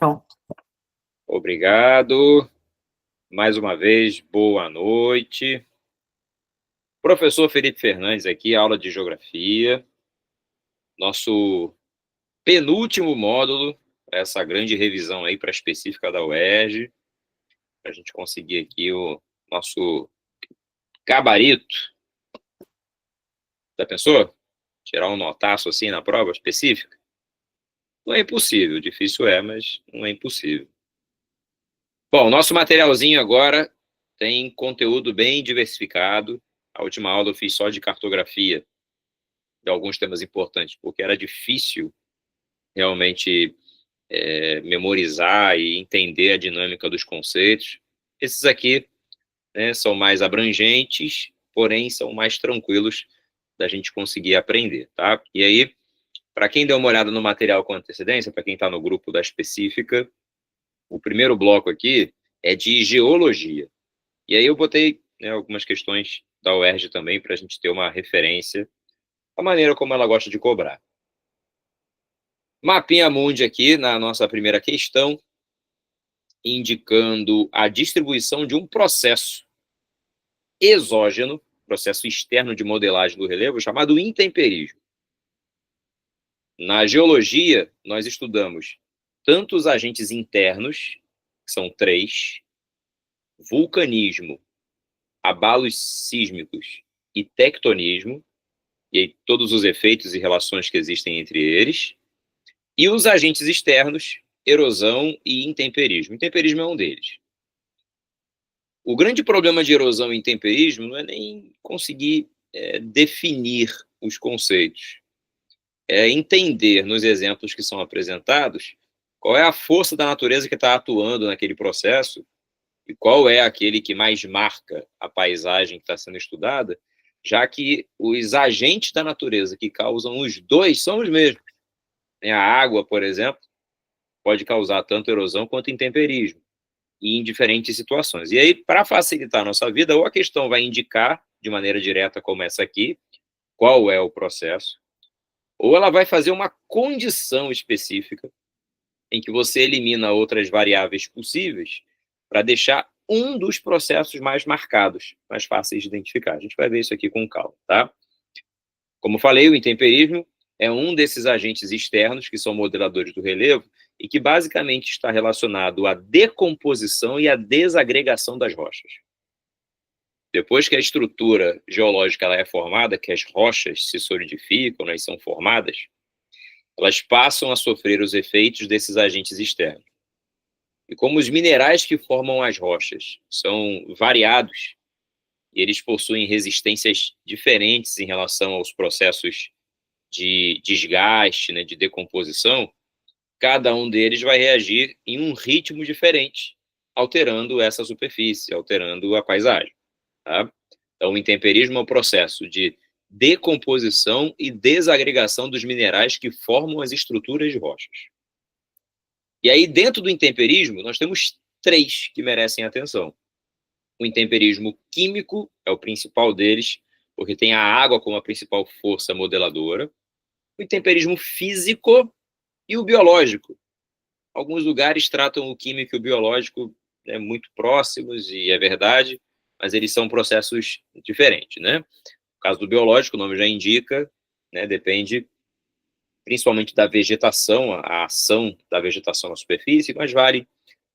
Pronto. Obrigado. Mais uma vez, boa noite. Professor Felipe Fernandes aqui, aula de Geografia. Nosso penúltimo módulo, essa grande revisão aí para a específica da UERJ, para a gente conseguir aqui o nosso gabarito. Já pensou? Tirar um notaço assim na prova específica? Não é impossível, difícil é, mas não é impossível. Bom, nosso materialzinho agora tem conteúdo bem diversificado. A última aula eu fiz só de cartografia, de alguns temas importantes, porque era difícil realmente memorizar e entender a dinâmica dos conceitos. Esses aqui, né, são mais abrangentes, porém são mais tranquilos da gente conseguir aprender, tá? E aí, para quem deu uma olhada no material com antecedência, para quem está no grupo da específica, o primeiro bloco aqui é de geologia. E aí eu botei, né, algumas questões da UERJ também, para a gente ter uma referência, a maneira como ela gosta de cobrar. Mapinha mundi aqui na nossa primeira questão, indicando a distribuição de um processo exógeno, processo externo de modelagem do relevo, chamado intemperismo. Na geologia, nós estudamos tanto os agentes internos, que são 3, vulcanismo, abalos sísmicos e tectonismo, e aí todos os efeitos e relações que existem entre eles, e os agentes externos, erosão e intemperismo. Intemperismo é um deles. O grande problema de erosão e intemperismo não é nem conseguir definir os conceitos, é entender nos exemplos que são apresentados qual é a força da natureza que está atuando naquele processo e qual é aquele que mais marca a paisagem que está sendo estudada, já que os agentes da natureza que causam os dois são os mesmos. A água, por exemplo, pode causar tanto erosão quanto intemperismo, e em diferentes situações. E aí, para facilitar a nossa vida, ou a questão vai indicar, de maneira direta, como essa aqui, qual é o processo, ou ela vai fazer uma condição específica em que você elimina outras variáveis possíveis para deixar um dos processos mais marcados, mais fáceis de identificar. A gente vai ver isso aqui com calma, tá? Como falei, o intemperismo é um desses agentes externos que são modeladores do relevo e que basicamente está relacionado à decomposição e à desagregação das rochas. Depois que a estrutura geológica ela é formada, que as rochas se solidificam, né, e são formadas, elas passam a sofrer os efeitos desses agentes externos. E como os minerais que formam as rochas são variados, e eles possuem resistências diferentes em relação aos processos de desgaste, né, de decomposição, cada um deles vai reagir em um ritmo diferente, alterando essa superfície, alterando a paisagem. Tá? Então, o intemperismo é um processo de decomposição e desagregação dos minerais que formam as estruturas de rochas. E aí, dentro do intemperismo, nós temos 3 que merecem atenção. O intemperismo químico é o principal deles, porque tem a água como a principal força modeladora. O intemperismo físico e o biológico. Alguns lugares tratam o químico e o biológico, né, muito próximos, e é verdade, mas eles são processos diferentes, né? No caso do biológico, o nome já indica, né, depende principalmente da vegetação, a ação da vegetação na superfície, mas vale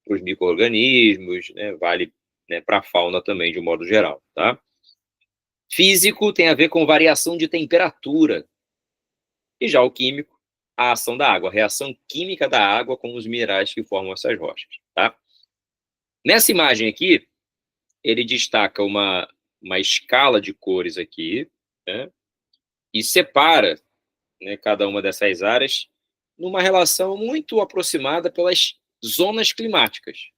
para os micro-organismos, né, vale, né, para a fauna também, de um modo geral, tá? Físico tem a ver com variação de temperatura, e já o químico, a ação da água, a reação química da água com os minerais que formam essas rochas, tá? Nessa imagem aqui, ele destaca uma escala de cores aqui, né, e separa, né, cada uma dessas áreas numa relação muito aproximada pelas zonas climáticas.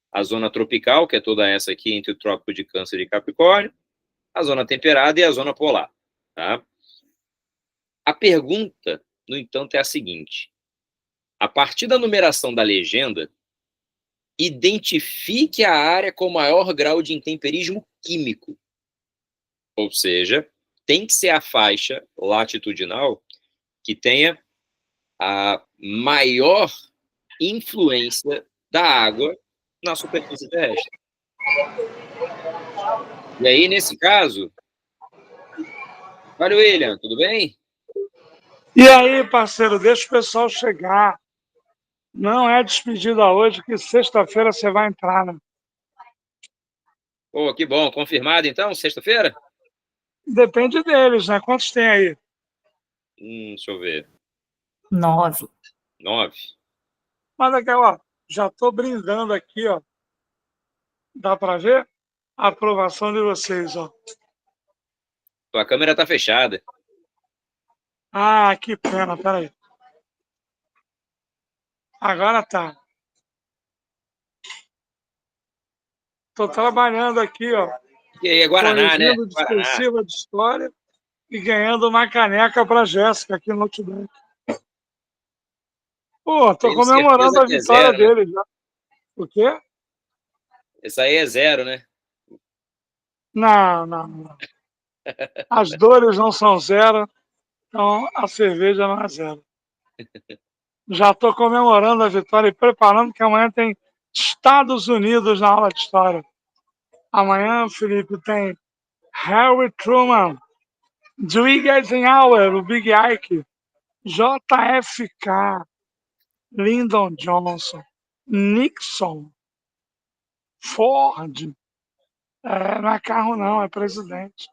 A zona tropical, que é toda essa aqui entre o Trópico de Câncer e Capricórnio, a zona temperada e a zona polar, tá? A pergunta, no entanto, é a seguinte: a partir da numeração da legenda, identifique a área com maior grau de intemperismo químico. Ou seja, tem que ser a faixa latitudinal que tenha a maior influência da água na superfície terrestre. E aí, nesse caso... Olha, William, tudo bem? E aí, parceiro, deixa o pessoal chegar. Não é despedida hoje, que sexta-feira você vai entrar, né? Pô, que bom. Confirmado, então, sexta-feira? Depende deles, né? Quantos tem aí? Deixa eu ver. 9. 9. Mas aqui, ó, já tô brindando aqui, ó. Dá para ver? A aprovação de vocês, ó. Tua câmera tá fechada. Ah, que pena, peraí. Agora tá. Tô trabalhando aqui, ó. E aí, é Guaraná, né? Corrigindo Guaraná. discursiva de história e ganhando uma caneca para Jéssica aqui no Outback. Pô, tô Tenho comemorando certeza a que é vitória zero, né? dele já. O quê? Esse aí é 0, né? Não, não, não. As dores não são zero, então a cerveja não é zero. Já estou comemorando a vitória e preparando que amanhã tem Estados Unidos na aula de história. Amanhã, Felipe, tem Harry Truman, Dwight Eisenhower, o Big Ike, JFK, Lyndon Johnson, Nixon, Ford. Não é carro não, é presidente.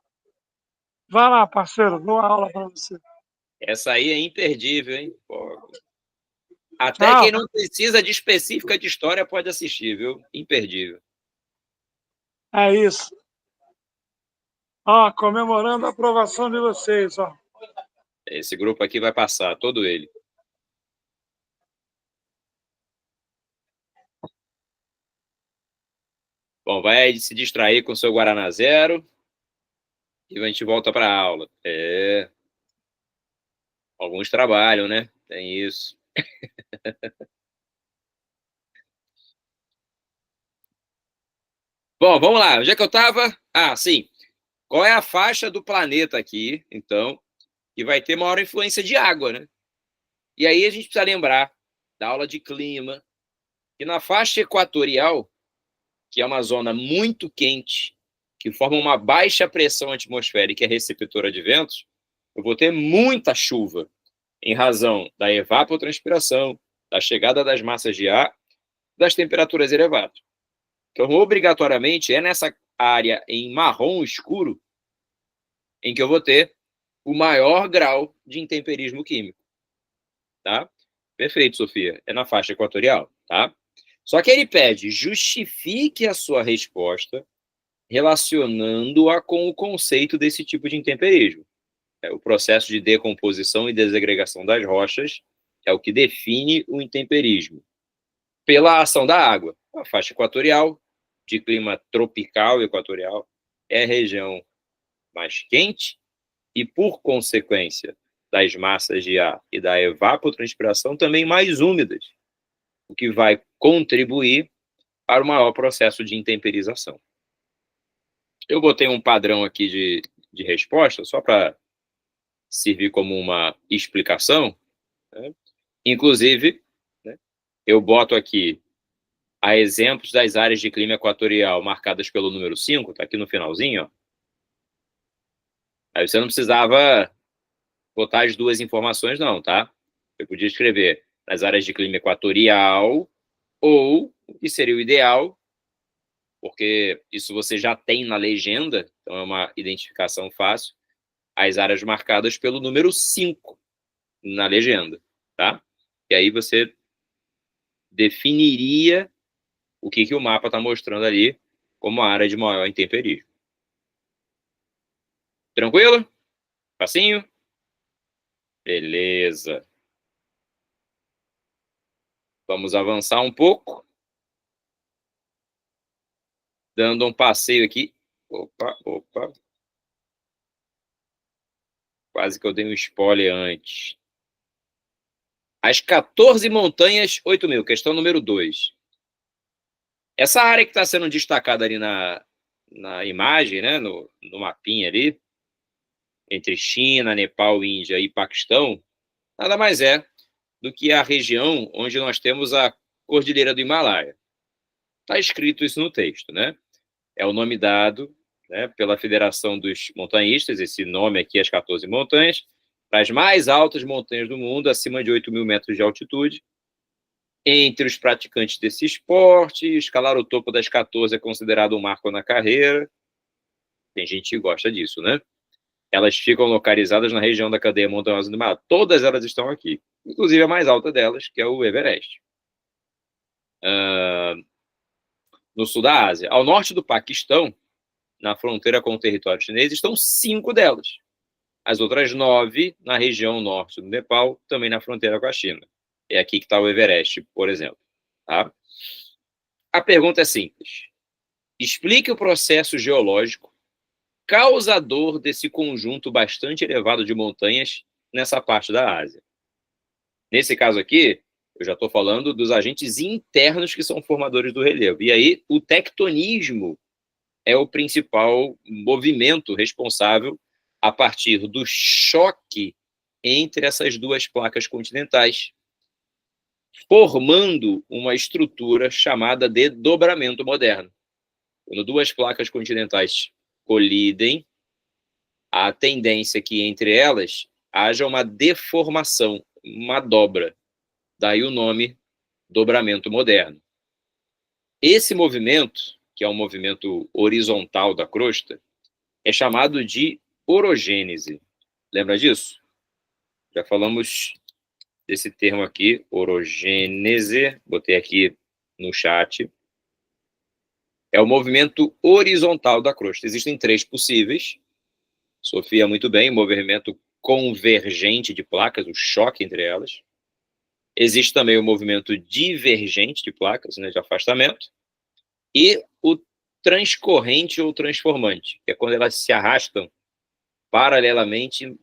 Vai lá, parceiro, boa aula para você. Essa aí é imperdível, hein? Pô. Até Tchau. quem não precisa de específica de história pode assistir, viu? Imperdível. É isso. Ó, comemorando a aprovação de vocês, ó. Esse grupo aqui vai passar, todo ele. Bom, vai se distrair com o seu Guaraná Zero e a gente volta para a aula. Alguns trabalham, né? Tem isso. Bom, vamos lá. Onde é que eu estava? Ah, sim. Qual é a faixa do planeta aqui, então, que vai ter maior influência de água, né? E aí a gente precisa lembrar da aula de clima, que na faixa equatorial, que é uma zona muito quente, que forma uma baixa pressão atmosférica e é receptora de ventos, eu vou ter muita chuva, em razão da evapotranspiração, da chegada das massas de ar, das temperaturas elevadas. Então, obrigatoriamente, é nessa área em marrom escuro em que eu vou ter o maior grau de intemperismo químico. Tá? Perfeito, Sofia. É na faixa equatorial, tá? Só que ele pede, justifique a sua resposta relacionando-a com o conceito desse tipo de intemperismo. O processo de decomposição e desagregação das rochas é o que define o intemperismo. Pela ação da água. A faixa equatorial, de clima tropical equatorial, é a região mais quente e, por consequência das massas de ar e da evapotranspiração, também mais úmidas, o que vai contribuir para o maior processo de intemperização. Eu botei um padrão aqui de resposta, só para servir como uma explicação, né? Inclusive, né, eu boto aqui a exemplos das áreas de clima equatorial marcadas pelo número 5, está aqui no finalzinho, ó. Aí você não precisava botar as duas informações, não, tá? Eu podia escrever nas áreas de clima equatorial ou, o que seria o ideal, porque isso você já tem na legenda, então é uma identificação fácil, as áreas marcadas pelo número 5 na legenda, tá? E aí você definiria o que o mapa está mostrando ali como a área de maior intemperismo. Tranquilo? Facinho? Beleza. Vamos avançar um pouco. Dando um passeio aqui. Opa. Quase que eu dei um spoiler antes. As 14 montanhas, 8.000. Questão número 2. Essa área que está sendo destacada ali na imagem, né, no mapinha ali, entre China, Nepal, Índia e Paquistão, nada mais é do que a região onde nós temos a Cordilheira do Himalaia. Está escrito isso no texto, né? É o nome dado, né, pela Federação dos Montanhistas, esse nome aqui, as 14 montanhas, para as mais altas montanhas do mundo, acima de 8.000 metros de altitude. Entre os praticantes desse esporte, escalar o topo das 14 é considerado um marco na carreira. Tem gente que gosta disso, né? Elas ficam localizadas na região da cadeia montanhosa do Himalaia. Todas elas estão aqui, inclusive a mais alta delas, que é o Everest. No sul da Ásia. Ao norte do Paquistão, na fronteira com o território chinês, estão 5 delas. As outras 9 na região norte do Nepal, também na fronteira com a China. É aqui que está o Everest, por exemplo. Tá? A pergunta é simples. Explique o processo geológico causador desse conjunto bastante elevado de montanhas nessa parte da Ásia. Nesse caso aqui, eu já estou falando dos agentes internos que são formadores do relevo. E aí, o tectonismo é o principal movimento responsável a partir do choque entre essas duas placas continentais, formando uma estrutura chamada de dobramento moderno. Quando duas placas continentais colidem, a tendência é que entre elas haja uma deformação, uma dobra. Daí o nome dobramento moderno. Esse movimento, que é um movimento horizontal da crosta, é chamado de orogênese. Lembra disso? Já falamos desse termo aqui, orogênese, botei aqui no chat. É o movimento horizontal da crosta. Existem 3 possíveis. Sofia, muito bem, o movimento convergente de placas, o choque entre elas. Existe também o movimento divergente de placas, né, de afastamento, e o transcorrente ou transformante, que é quando elas se arrastam paralelamente,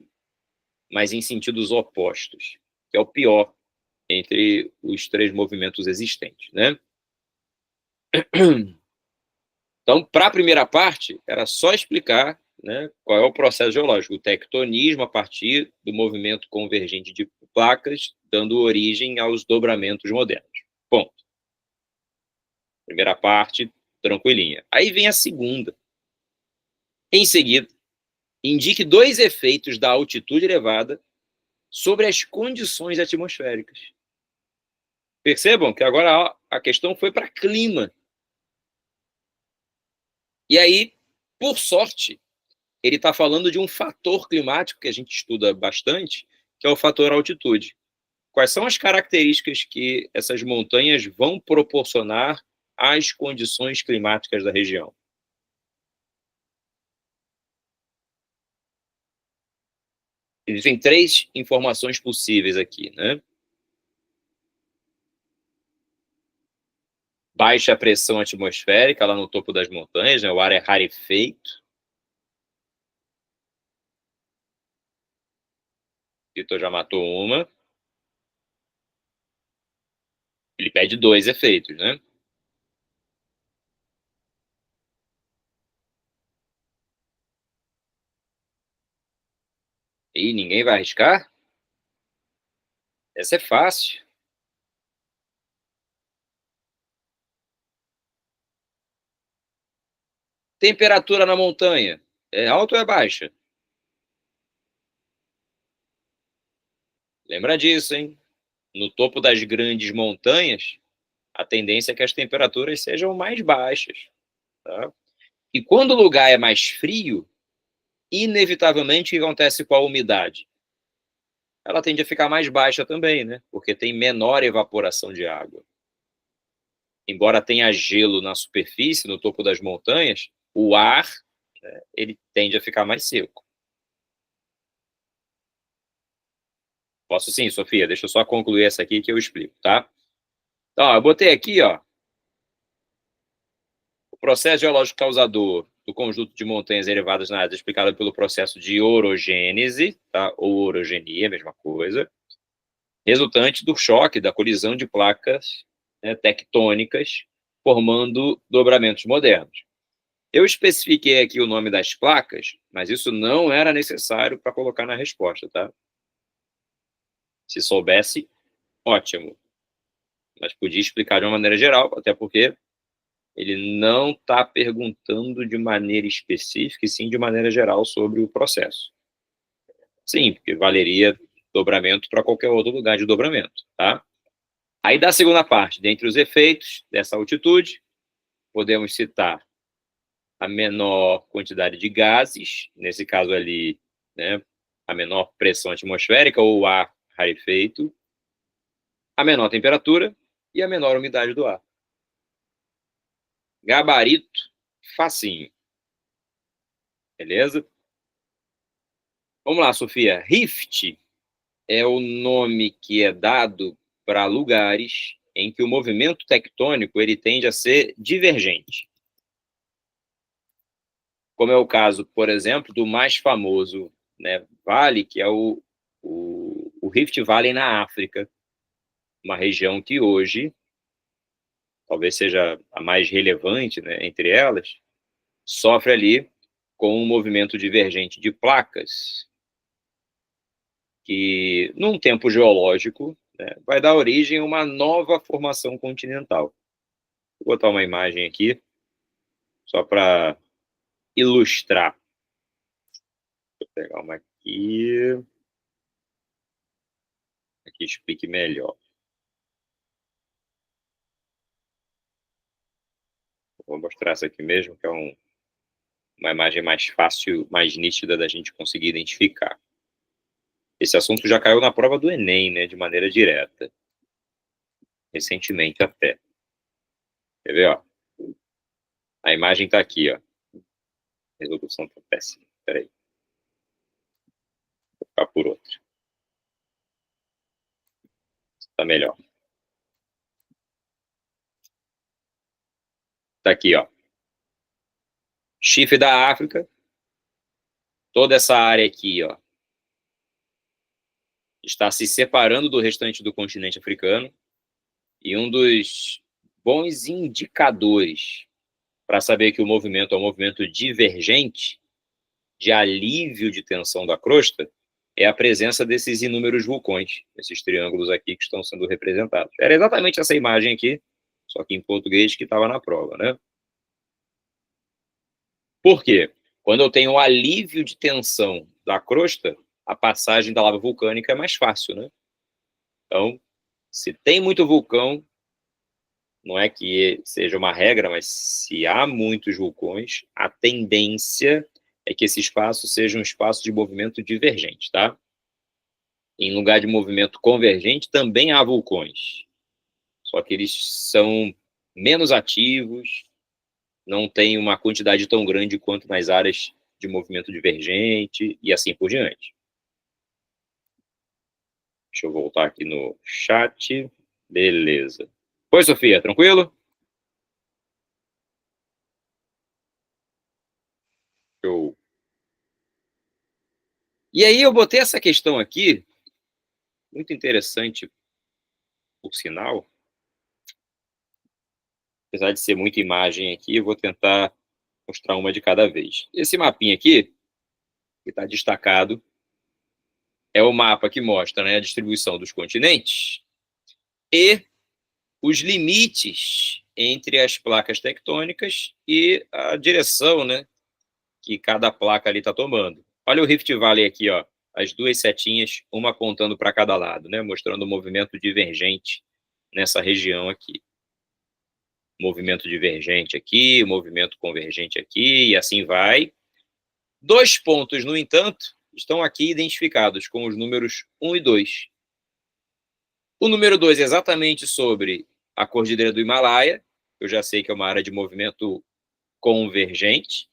mas em sentidos opostos, que é o pior entre os 3 movimentos existentes, né? Então, para a primeira parte, era só explicar, né, qual é o processo geológico, o tectonismo a partir do movimento convergente de placas, dando origem aos dobramentos modernos. Ponto. Primeira parte, tranquilinha. Aí vem a segunda. Em seguida, indique 2 efeitos da altitude elevada sobre as condições atmosféricas. Percebam que agora a questão foi para clima. E aí, por sorte, ele está falando de um fator climático que a gente estuda bastante, que é o fator altitude. Quais são as características que essas montanhas vão proporcionar às condições climáticas da região? Existem 3 informações possíveis aqui, né? Baixa pressão atmosférica lá no topo das montanhas, né? O ar é rarefeito. Vitor já matou uma. Ele pede 2 efeitos, né? E ninguém vai arriscar? Essa é fácil. Temperatura na montanha, é alta ou é baixa? Lembra disso, hein? No topo das grandes montanhas, a tendência é que as temperaturas sejam mais baixas. Tá? E quando o lugar é mais frio, inevitavelmente o que acontece com a umidade? Ela tende a ficar mais baixa também, né? Porque tem menor evaporação de água. Embora tenha gelo na superfície, no topo das montanhas, o ar, né, ele tende a ficar mais seco. Posso sim, Sofia. Deixa eu só concluir essa aqui que eu explico, tá? Então, eu botei aqui, ó, o processo geológico causador do conjunto de montanhas elevadas na Ásia, explicado pelo processo de orogênese, tá? Ou orogenia, mesma coisa, resultante do choque, da colisão de placas, né, tectônicas, formando dobramentos modernos. Eu especifiquei aqui o nome das placas, mas isso não era necessário para colocar na resposta, tá? Se soubesse, ótimo. Mas podia explicar de uma maneira geral, até porque ele não está perguntando de maneira específica, e sim de maneira geral sobre o processo. Sim, porque valeria dobramento para qualquer outro lugar de dobramento, tá? Aí, da segunda parte, dentre os efeitos dessa altitude, podemos citar a menor quantidade de gases, nesse caso ali, né, a menor pressão atmosférica ou ar rarefeito, a menor temperatura e a menor umidade do ar. Gabarito, facinho. Beleza? Vamos lá, Sofia. Rift é o nome que é dado para lugares em que o movimento tectônico ele tende a ser divergente. Como é o caso, por exemplo, do mais famoso, né, vale, que é o Rift Valley na África, uma região que hoje talvez seja a mais relevante, né, entre elas, sofre ali com um movimento divergente de placas que, num tempo geológico, né, vai dar origem a uma nova formação continental. Vou botar uma imagem aqui, só para ilustrar. Vou pegar uma aqui. Aqui explique melhor. Vou mostrar essa aqui mesmo, que é uma imagem mais fácil, mais nítida da gente conseguir identificar. Esse assunto já caiu na prova do Enem, né, de maneira direta. Recentemente até. Quer ver, ó? A imagem está aqui, ó. A resolução está péssima. Espera aí. Vou ficar por outra. Está melhor. Está aqui, ó. Chifre da África. Toda essa área aqui, ó, está se separando do restante do continente africano. E um dos bons indicadores para saber que o movimento é um movimento divergente, de alívio de tensão da crosta, é a presença desses inúmeros vulcões, esses triângulos aqui que estão sendo representados. Era exatamente essa imagem aqui, só que em português, que estava na prova, né? Por quê? Quando eu tenho o alívio de tensão da crosta, a passagem da lava vulcânica é mais fácil, né? Então, se tem muito vulcão, não é que seja uma regra, mas se há muitos vulcões, a tendência é que esse espaço seja um espaço de movimento divergente, tá? Em lugar de movimento convergente, também há vulcões. Só que eles são menos ativos, não tem uma quantidade tão grande quanto nas áreas de movimento divergente e assim por diante. Deixa eu voltar aqui no chat. Beleza. Oi, Sofia, tranquilo? Show. E aí eu botei essa questão aqui, muito interessante, por sinal. Apesar de ser muita imagem aqui, eu vou tentar mostrar uma de cada vez. Esse mapinha aqui, que está destacado, é o mapa que mostra, né, a distribuição dos continentes e os limites entre as placas tectônicas e a direção, né, que cada placa ali está tomando. Olha o Rift Valley aqui, ó, as duas setinhas, uma apontando para cada lado, né, mostrando o movimento divergente nessa região aqui. Movimento divergente aqui, movimento convergente aqui, e assim vai. Dois pontos, no entanto, estão aqui identificados com os números 1 e 2. O número 2 é exatamente sobre a Cordilheira do Himalaia, eu já sei que é uma área de movimento convergente,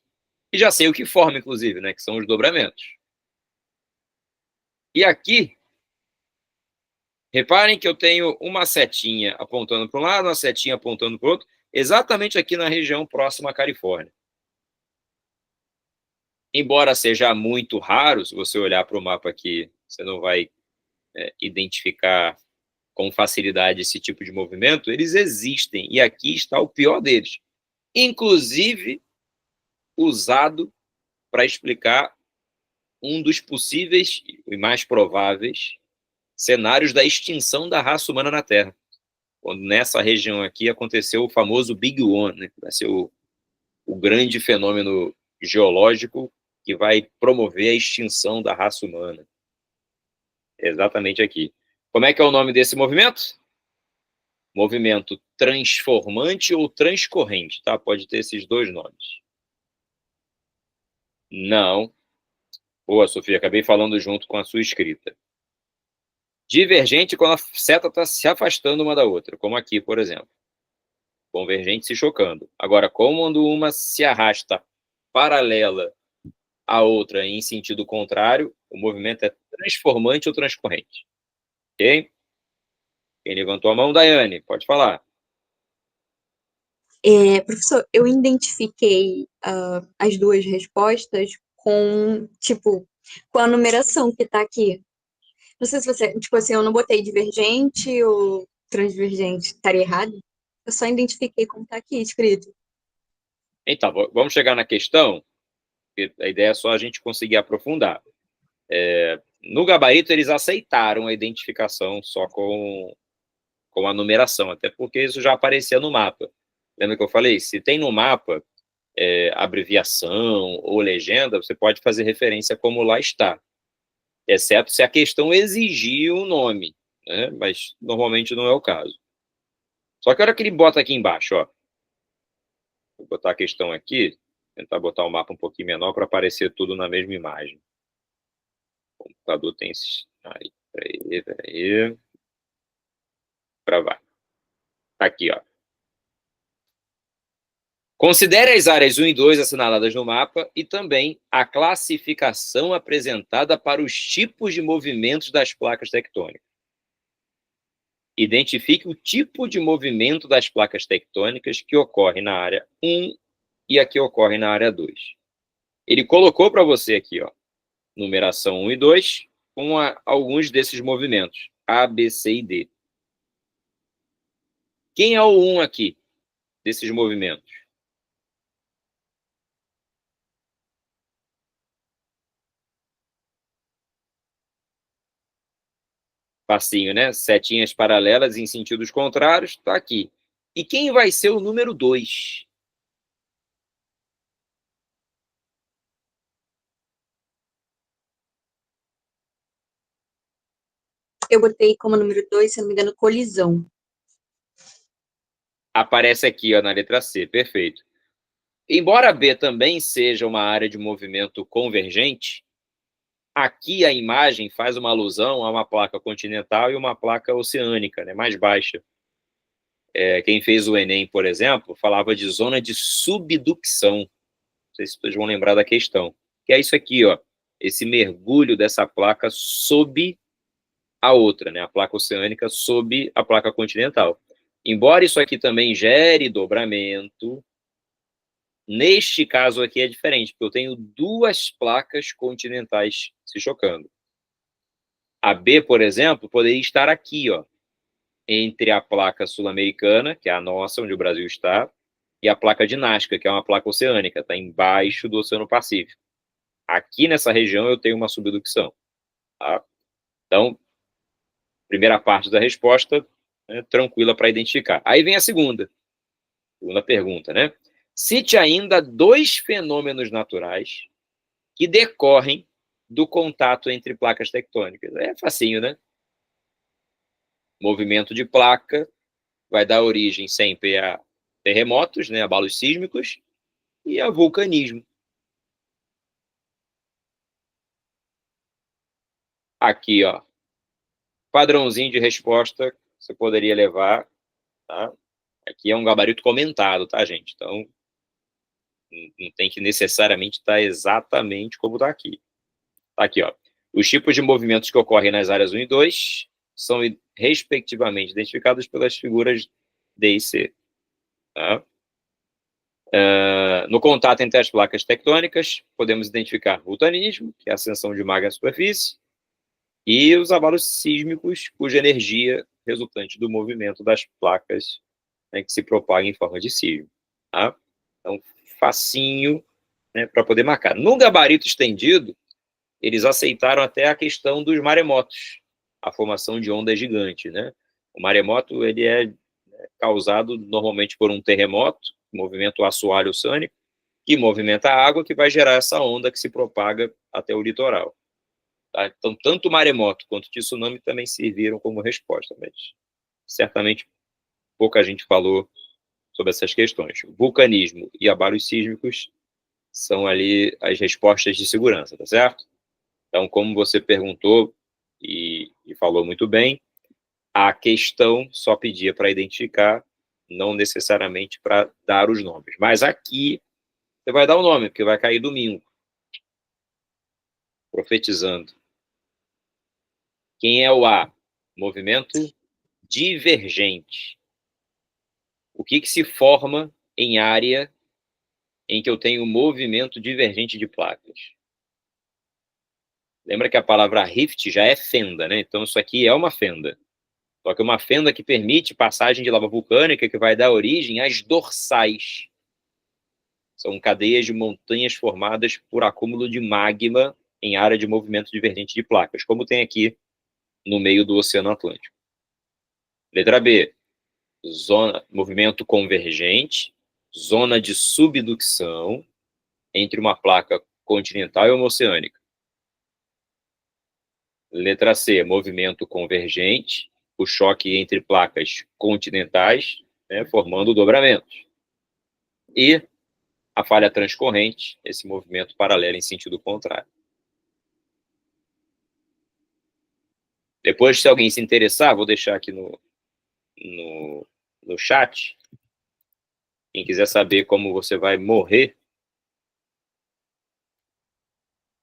e já sei o que forma, inclusive, né, que são os dobramentos. E aqui, reparem que eu tenho uma setinha apontando para um lado, uma setinha apontando para o outro, exatamente aqui na região próxima à Califórnia. Embora seja muito raro, se você olhar para o mapa aqui, você não vai identificar com facilidade esse tipo de movimento, eles existem, e aqui está o pior deles. Inclusive, usado para explicar um dos possíveis e mais prováveis cenários da extinção da raça humana na Terra. Quando nessa região aqui aconteceu o famoso Big One, né? Vai ser o grande fenômeno geológico que vai promover a extinção da raça humana. Exatamente aqui. Como é que é o nome desse movimento? Movimento transformante ou transcorrente, tá? Pode ter esses dois nomes. Não. Boa, Sofia, acabei falando junto com a sua escrita. Divergente quando a seta está se afastando uma da outra, como aqui, por exemplo. Convergente se chocando. Agora, quando uma se arrasta paralela à outra em sentido contrário, o movimento é transformante ou transcorrente. Ok? Quem levantou a mão? Daiane, pode falar. Professor, eu identifiquei as duas respostas com a numeração que está aqui. Não sei se você, tipo assim, eu não botei divergente ou transvergente, estaria errado? Eu só identifiquei como está aqui escrito. Então, vamos chegar na questão, porque a ideia é só a gente conseguir aprofundar. No gabarito, eles aceitaram a identificação só com a numeração, até porque isso já aparecia no mapa. Lembra que eu falei? Se tem no mapa abreviação ou legenda, você pode fazer referência como lá está, exceto se a questão exigir um nome, né? Mas normalmente não é o caso. Só que a hora que ele bota aqui embaixo, ó, vou botar a questão aqui, tentar botar o mapa um pouquinho menor para aparecer tudo na mesma imagem. O computador tem esses... Peraí. Gravar. Tá aqui, ó. Considere as áreas 1 e 2 assinaladas no mapa e também a classificação apresentada para os tipos de movimentos das placas tectônicas. Identifique o tipo de movimento das placas tectônicas que ocorre na área 1 e a que ocorre na área 2. Ele colocou para você aqui, ó, numeração 1 e 2, com alguns desses movimentos, A, B, C e D. Quem é o 1 aqui, desses movimentos? Facinho, né? Setinhas paralelas em sentidos contrários, tá aqui. E quem vai ser o número 2? Eu botei como número 2, se não me engano, colisão. Aparece aqui, ó, na letra C, perfeito. Embora B também seja uma área de movimento convergente, aqui a imagem faz uma alusão a uma placa continental e uma placa oceânica, né, mais baixa. Quem fez o Enem, por exemplo, falava de zona de subducção. Não sei se vocês vão lembrar da questão. Que é isso aqui, ó, esse mergulho dessa placa sob a outra, né, a placa oceânica sob a placa continental. Embora isso aqui também gere dobramento, neste caso aqui é diferente, porque eu tenho duas placas continentais se chocando. A B, por exemplo, poderia estar aqui, ó, entre a placa sul-americana, que é a nossa, onde o Brasil está, e a placa de Nazca, que é uma placa oceânica, está embaixo do Oceano Pacífico. Aqui nessa região eu tenho uma subducção. Tá? Então, primeira parte da resposta, né, tranquila para identificar. Aí vem a segunda pergunta, né? Cite ainda dois fenômenos naturais que decorrem do contato entre placas tectônicas. É facinho, né? Movimento de placa vai dar origem sempre a terremotos, né, abalos sísmicos, e a vulcanismo. Aqui, ó, padrãozinho de resposta que você poderia levar, tá? Aqui é um gabarito comentado, tá, gente? Então, não tem que necessariamente estar exatamente como está aqui. Tá aqui, ó. Os tipos de movimentos que ocorrem nas áreas 1 e 2 são, respectivamente, identificados pelas figuras D e C. Tá? No contato entre as placas tectônicas, podemos identificar vulcanismo, que é a ascensão de magma à superfície, e os abalos sísmicos, cuja energia resultante do movimento das placas, né, que se propaga em forma de sismo. Tá? Então, facinho, né, para poder marcar. No gabarito estendido, eles aceitaram até a questão dos maremotos. a formação de ondas gigantes, né? O maremoto, ele é causado normalmente por um terremoto, movimento assoalho oceânico, que movimenta a água, que vai gerar essa onda que se propaga até o litoral. Tá? Então, tanto o maremoto quanto o tsunami também serviram como resposta, mas certamente pouca gente falou sobre essas questões. O vulcanismo e abalos sísmicos são ali as respostas de segurança, tá certo? Então, como você perguntou e falou muito bem, a questão só pedia para identificar, não necessariamente para dar os nomes. Mas aqui você vai dar o nome, porque vai cair domingo. Profetizando. Quem é o A? Movimento divergente. O que se forma em área em que eu tenho movimento divergente de placas? Lembra que a palavra rift já é fenda, né? Então isso aqui é uma fenda. Só que uma fenda que permite passagem de lava vulcânica, que vai dar origem às dorsais. São cadeias de montanhas formadas por acúmulo de magma em área de movimento divergente de placas, como tem aqui no meio do Oceano Atlântico. Letra B, movimento convergente, zona de subducção entre uma placa continental e uma oceânica. Letra C, movimento convergente, o choque entre placas continentais, né, formando dobramentos. E a falha transcorrente, esse movimento paralelo em sentido contrário. Depois, se alguém se interessar, vou deixar aqui no chat. Quem quiser saber como você vai morrer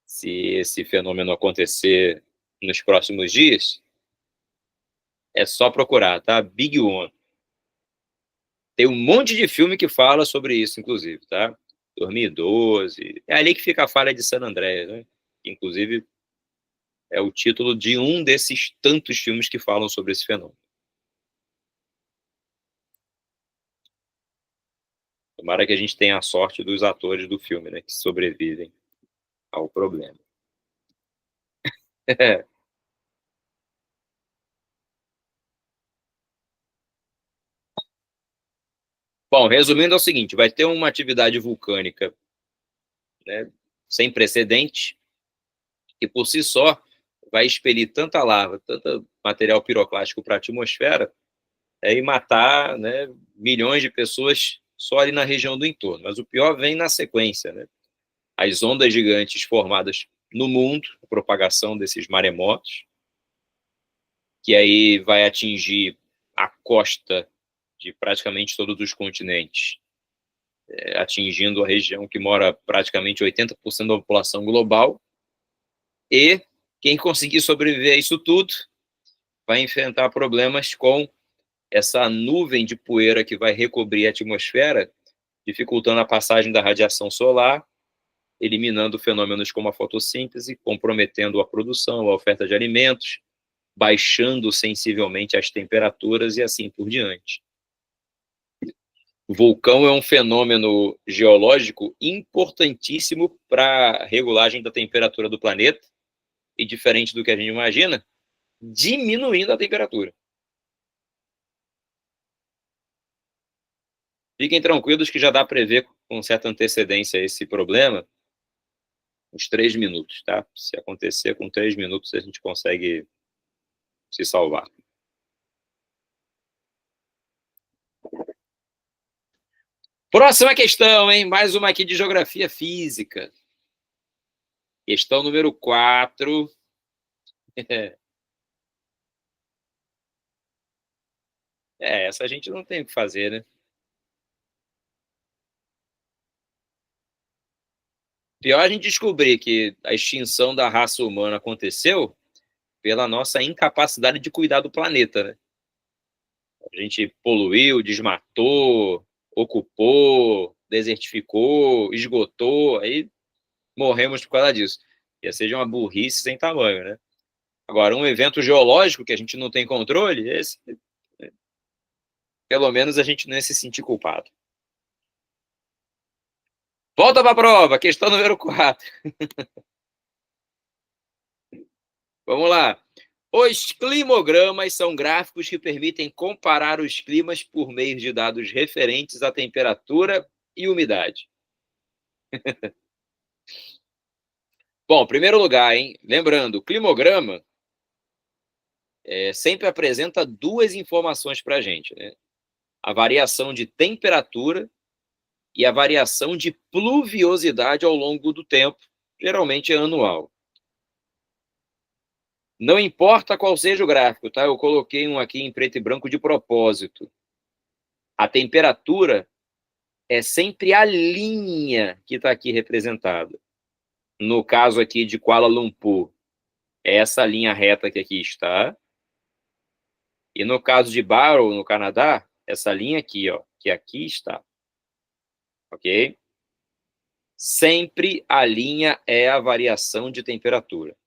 se esse fenômeno acontecer nos próximos dias, é só procurar, tá? Big One. Tem um monte de filme que fala sobre isso, inclusive, tá? 2012. É ali que fica a falha de San Andreas, né? Inclusive, é o título de um desses tantos filmes que falam sobre esse fenômeno. Tomara que a gente tenha a sorte dos atores do filme, né? Que sobrevivem ao problema. Bom, resumindo é o seguinte, vai ter uma atividade vulcânica, né, sem precedente, que por si só vai expelir tanta lava, tanto material piroclástico para a atmosfera, e matar, né, milhões de pessoas só ali na região do entorno. Mas o pior vem na sequência, né? As ondas gigantes formadas no mundo, a propagação desses maremotos, que aí vai atingir a costa de praticamente todos os continentes, atingindo a região que mora praticamente 80% da população global, e quem conseguir sobreviver a isso tudo vai enfrentar problemas com essa nuvem de poeira que vai recobrir a atmosfera, dificultando a passagem da radiação solar, eliminando fenômenos como a fotossíntese, comprometendo a produção, a oferta de alimentos, baixando sensivelmente as temperaturas e assim por diante. O vulcão é um fenômeno geológico importantíssimo para a regulagem da temperatura do planeta e, diferente do que a gente imagina, diminuindo a temperatura. Fiquem tranquilos que já dá para ver com certa antecedência esse problema, uns 3 minutos, tá? Se acontecer com 3 minutos, a gente consegue se salvar. Próxima questão, hein? Mais uma aqui de geografia física. Questão número 4. Essa a gente não tem o que fazer, né? Pior a gente descobrir que a extinção da raça humana aconteceu pela nossa incapacidade de cuidar do planeta, né? A gente poluiu, desmatou, ocupou, desertificou, esgotou, aí morremos por causa disso. Ia ser uma burrice sem tamanho, né? Agora, um evento geológico que a gente não tem controle, esse, pelo menos a gente não ia se sentir culpado. Volta para a prova, questão número 4. Vamos lá. Os climogramas são gráficos que permitem comparar os climas por meio de dados referentes à temperatura e umidade. Bom, em primeiro lugar, hein? Lembrando, o climograma sempre apresenta duas informações para a gente, né? A variação de temperatura e a variação de pluviosidade ao longo do tempo, geralmente é anual. Não importa qual seja o gráfico, tá? Eu coloquei um aqui em preto e branco de propósito. A temperatura é sempre a linha que está aqui representada. No caso aqui de Kuala Lumpur, é essa linha reta que aqui está. E no caso de Barrow, no Canadá, essa linha aqui, ó, que aqui está. Ok? Sempre a linha é a variação de temperatura.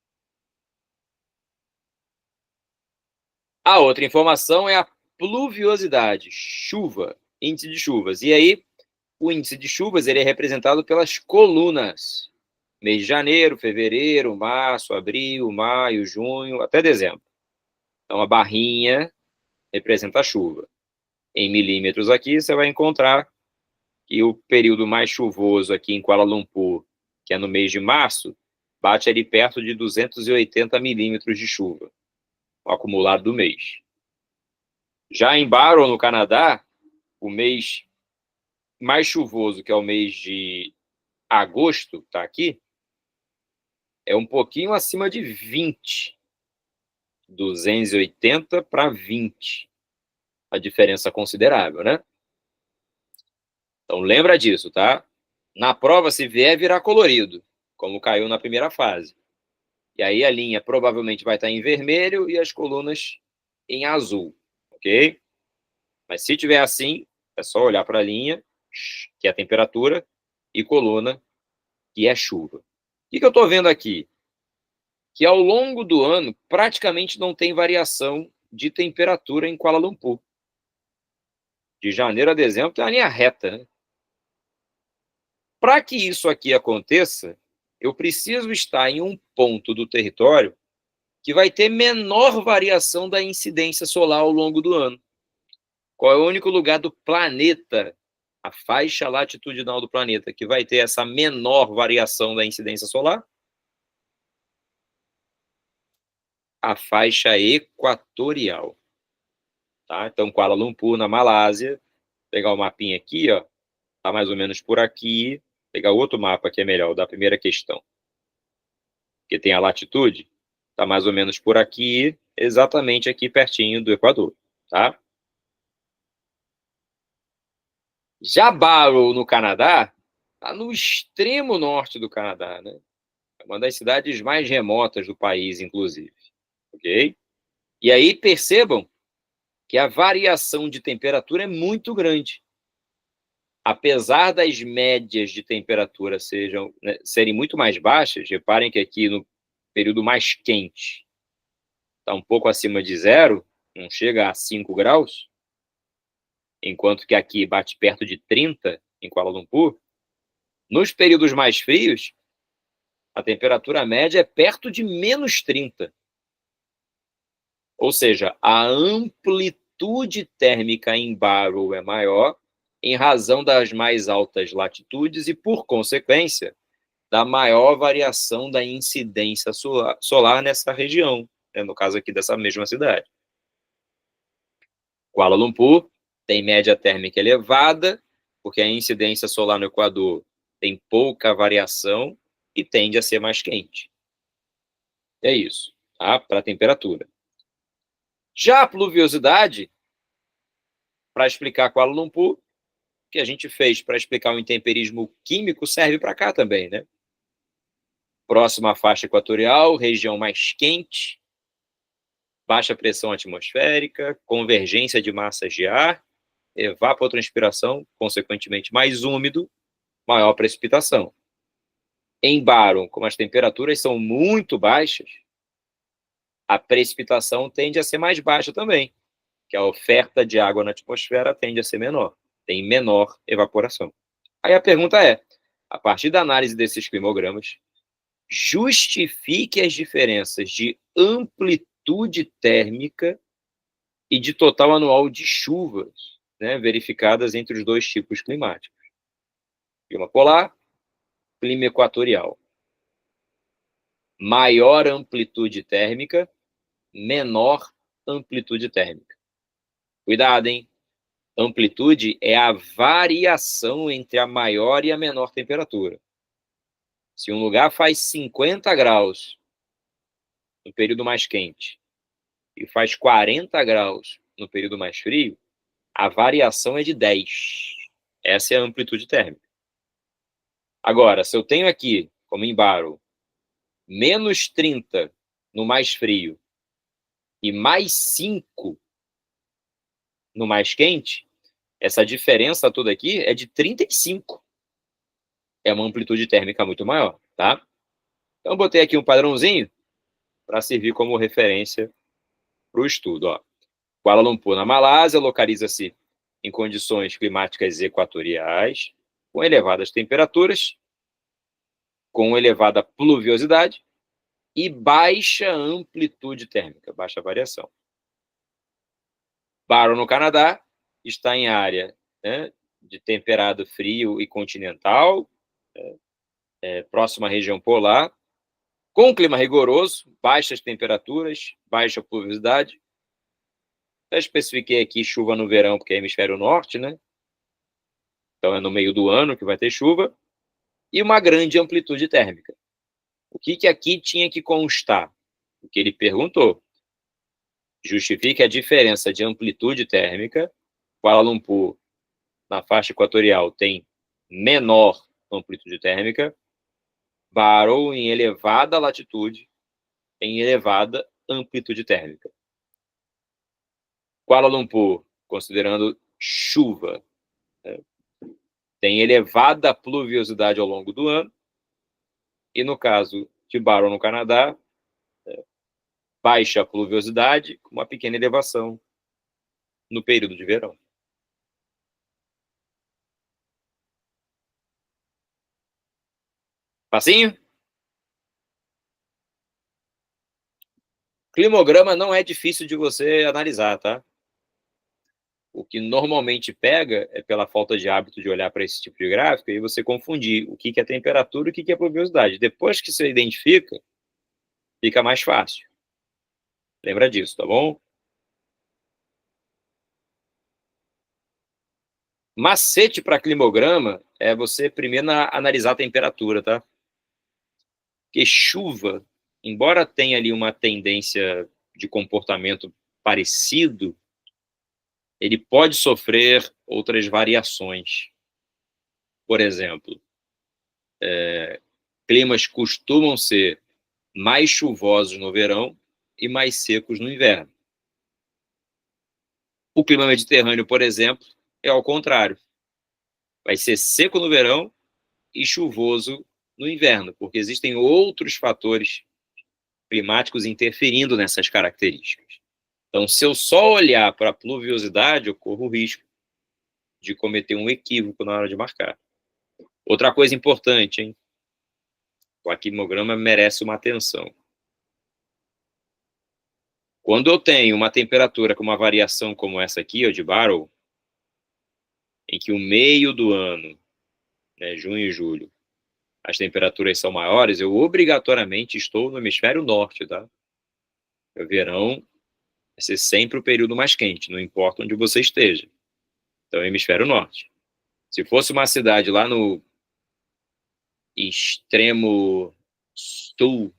A outra informação é a pluviosidade, chuva, índice de chuvas. E aí, o índice de chuvas ele é representado pelas colunas. Mês de janeiro, fevereiro, março, abril, maio, junho, até dezembro. Então, a barrinha representa a chuva. Em milímetros aqui, você vai encontrar que o período mais chuvoso aqui em Kuala Lumpur, que é no mês de março, bate ali perto de 280 milímetros de chuva, o acumulado do mês. Já em Barrow, no Canadá, o mês mais chuvoso, que é o mês de agosto, tá aqui, é um pouquinho acima de 20. 280 para 20. A diferença considerável, né? Então, lembra disso, tá? Na prova, se vier, virar colorido, como caiu na primeira fase. E aí a linha provavelmente vai estar em vermelho e as colunas em azul, ok? Mas se tiver assim, é só olhar para a linha, que é a temperatura, e coluna, que é chuva. O que eu estou vendo aqui? Que ao longo do ano, praticamente não tem variação de temperatura em Kuala Lumpur. De janeiro a dezembro tem uma linha reta, né? Para que isso aqui aconteça, eu preciso estar em um ponto do território que vai ter menor variação da incidência solar ao longo do ano. Qual é o único lugar do planeta, a faixa latitudinal do planeta, que vai ter essa menor variação da incidência solar? A faixa equatorial. Tá? Então, Kuala Lumpur, na Malásia, pegar o mapinha aqui, ó, tá mais ou menos por aqui. Pegar outro mapa que é melhor, da primeira questão, que tem a latitude, tá mais ou menos por aqui, exatamente aqui pertinho do Equador, tá? Já Barrow, no Canadá, tá no extremo norte do Canadá, né? É uma das cidades mais remotas do país, inclusive, ok? E aí percebam que a variação de temperatura é muito grande. Apesar das médias de temperatura serem muito mais baixas, reparem que aqui no período mais quente está um pouco acima de zero, não chega a 5 graus, enquanto que aqui bate perto de 30 em Kuala Lumpur. Nos períodos mais frios, a temperatura média é perto de menos 30. Ou seja, a amplitude térmica em Barrow é maior em razão das mais altas latitudes e, por consequência, da maior variação da incidência solar nessa região, né? No caso aqui dessa mesma cidade. Kuala Lumpur tem média térmica elevada, porque a incidência solar no Equador tem pouca variação e tende a ser mais quente. É isso, tá? Para a temperatura. Já a pluviosidade, para explicar Kuala Lumpur, que a gente fez para explicar o intemperismo químico, serve para cá também, né? Próxima à faixa equatorial, região mais quente, baixa pressão atmosférica, convergência de massas de ar, evapotranspiração, consequentemente mais úmido, maior precipitação. Em Barrow, como as temperaturas são muito baixas, a precipitação tende a ser mais baixa também, que a oferta de água na atmosfera tende a ser menor, tem menor evaporação. Aí a pergunta é, a partir da análise desses climogramas, justifique as diferenças de amplitude amplitude térmica e de total anual de chuvas, né, verificadas entre os dois tipos climáticos. Clima polar, clima equatorial. Maior amplitude térmica, menor amplitude térmica. Cuidado, hein? Amplitude é a variação entre a maior e a menor temperatura. Se um lugar faz 50 graus no período mais quente e faz 40 graus no período mais frio, a variação é de 10. Essa é a amplitude térmica. Agora, se eu tenho aqui, como em Barrow, menos 30 no mais frio e mais 5 no mais quente, essa diferença toda aqui é de 35. É uma amplitude térmica muito maior, tá? Então, eu botei aqui um padrãozinho para servir como referência para o estudo. Ó. Kuala Lumpur, na Malásia, localiza-se em condições climáticas equatoriais, com elevadas temperaturas, com elevada pluviosidade e baixa amplitude térmica, baixa variação. Barrow, no Canadá, está em área, né, de temperado frio e continental, próxima à região polar, com clima rigoroso, baixas temperaturas, baixa pluviosidade. Eu especifiquei aqui chuva no verão, porque é hemisfério norte, né? Então é no meio do ano que vai ter chuva. E uma grande amplitude térmica. O que aqui tinha que constar? O que ele perguntou. Justifique a diferença de amplitude térmica. Kuala Lumpur, na faixa equatorial, tem menor amplitude térmica. Barrow, em elevada latitude, tem elevada amplitude térmica. Kuala Lumpur, considerando chuva, tem elevada pluviosidade ao longo do ano. E no caso de Barrow, no Canadá, baixa pluviosidade, com uma pequena elevação no período de verão. Facinho? Climograma não é difícil de você analisar, tá? O que normalmente pega é pela falta de hábito de olhar para esse tipo de gráfico e você confundir o que é temperatura e o que é pluviosidade. Depois que você identifica, fica mais fácil. Lembra disso, tá bom? Macete para climograma é você primeiro analisar a temperatura, tá? Porque chuva, embora tenha ali uma tendência de comportamento parecido, ele pode sofrer outras variações. Por exemplo, climas costumam ser mais chuvosos no verão e mais secos no inverno. O clima mediterrâneo, por exemplo, é ao contrário. Vai ser seco no verão e chuvoso no inverno, porque existem outros fatores climáticos interferindo nessas características. Então, se eu só olhar para a pluviosidade, eu corro o risco de cometer um equívoco na hora de marcar. Outra coisa importante, hein? O aquimograma merece uma atenção. Quando eu tenho uma temperatura com uma variação como essa aqui, ó, de Barrow, em que o meio do ano, né, junho e julho, as temperaturas são maiores, eu obrigatoriamente estou no hemisfério norte, tá? O verão vai ser sempre o período mais quente, não importa onde você esteja. Então, hemisfério norte. Se fosse uma cidade lá no extremo sul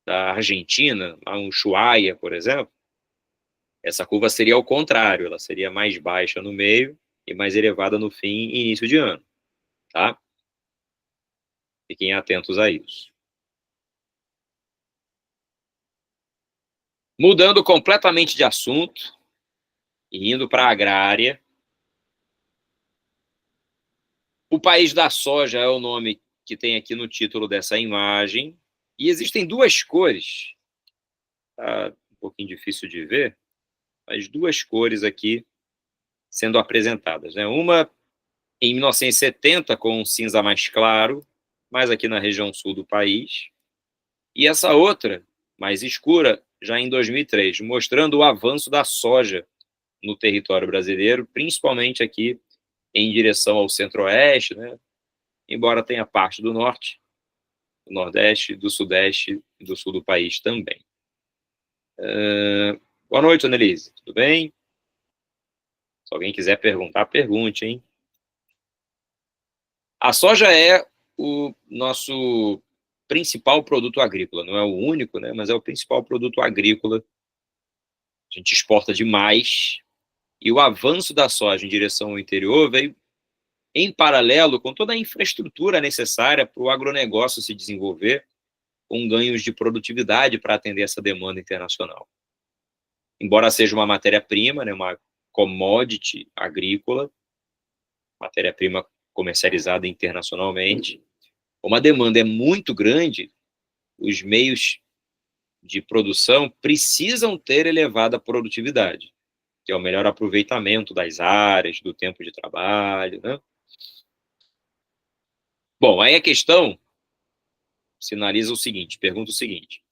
da Argentina, lá um Ushuaia, por exemplo, essa curva seria ao contrário, ela seria mais baixa no meio e mais elevada no fim e início de ano, tá? Fiquem atentos a isso. Mudando completamente de assunto e indo para a agrária, o país da soja é o nome que tem aqui no título dessa imagem, e existem duas cores, tá um pouquinho difícil de ver, mas duas cores aqui sendo apresentadas, né? Uma em 1970 com um cinza mais claro, mais aqui na região sul do país, e essa outra, mais escura, já em 2003, mostrando o avanço da soja no território brasileiro, principalmente aqui em direção ao centro-oeste, né? Embora tenha parte do norte, do nordeste, do sudeste e do sul do país também. Boa noite, Annelise. Tudo bem? Se alguém quiser perguntar, pergunte, hein? A soja é o nosso principal produto agrícola. Não é o único, né? Mas é o principal produto agrícola. A gente exporta demais. E o avanço da soja em direção ao interior veio em paralelo com toda a infraestrutura necessária para o agronegócio se desenvolver, com ganhos de produtividade para atender essa demanda internacional. Embora seja uma matéria-prima, né, uma commodity agrícola, matéria-prima comercializada internacionalmente, como a demanda é muito grande, os meios de produção precisam ter elevada produtividade, que é o melhor aproveitamento das áreas, do tempo de trabalho, né? Bom, aí a questão sinaliza o seguinte, pergunta o seguinte: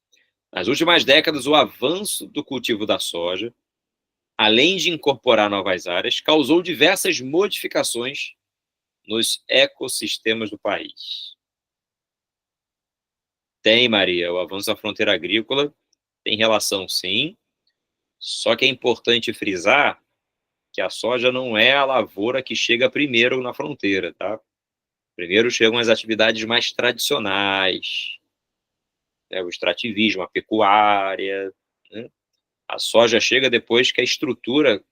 nas últimas décadas, o avanço do cultivo da soja, além de incorporar novas áreas, causou diversas modificações nos ecossistemas do país. Tem, Maria, o avanço da fronteira agrícola tem relação, sim, só que é importante frisar que a soja não é a lavoura que chega primeiro na fronteira, tá? Primeiro chegam as atividades mais tradicionais, né, o extrativismo, a pecuária, né? A soja chega depois que a estrutura,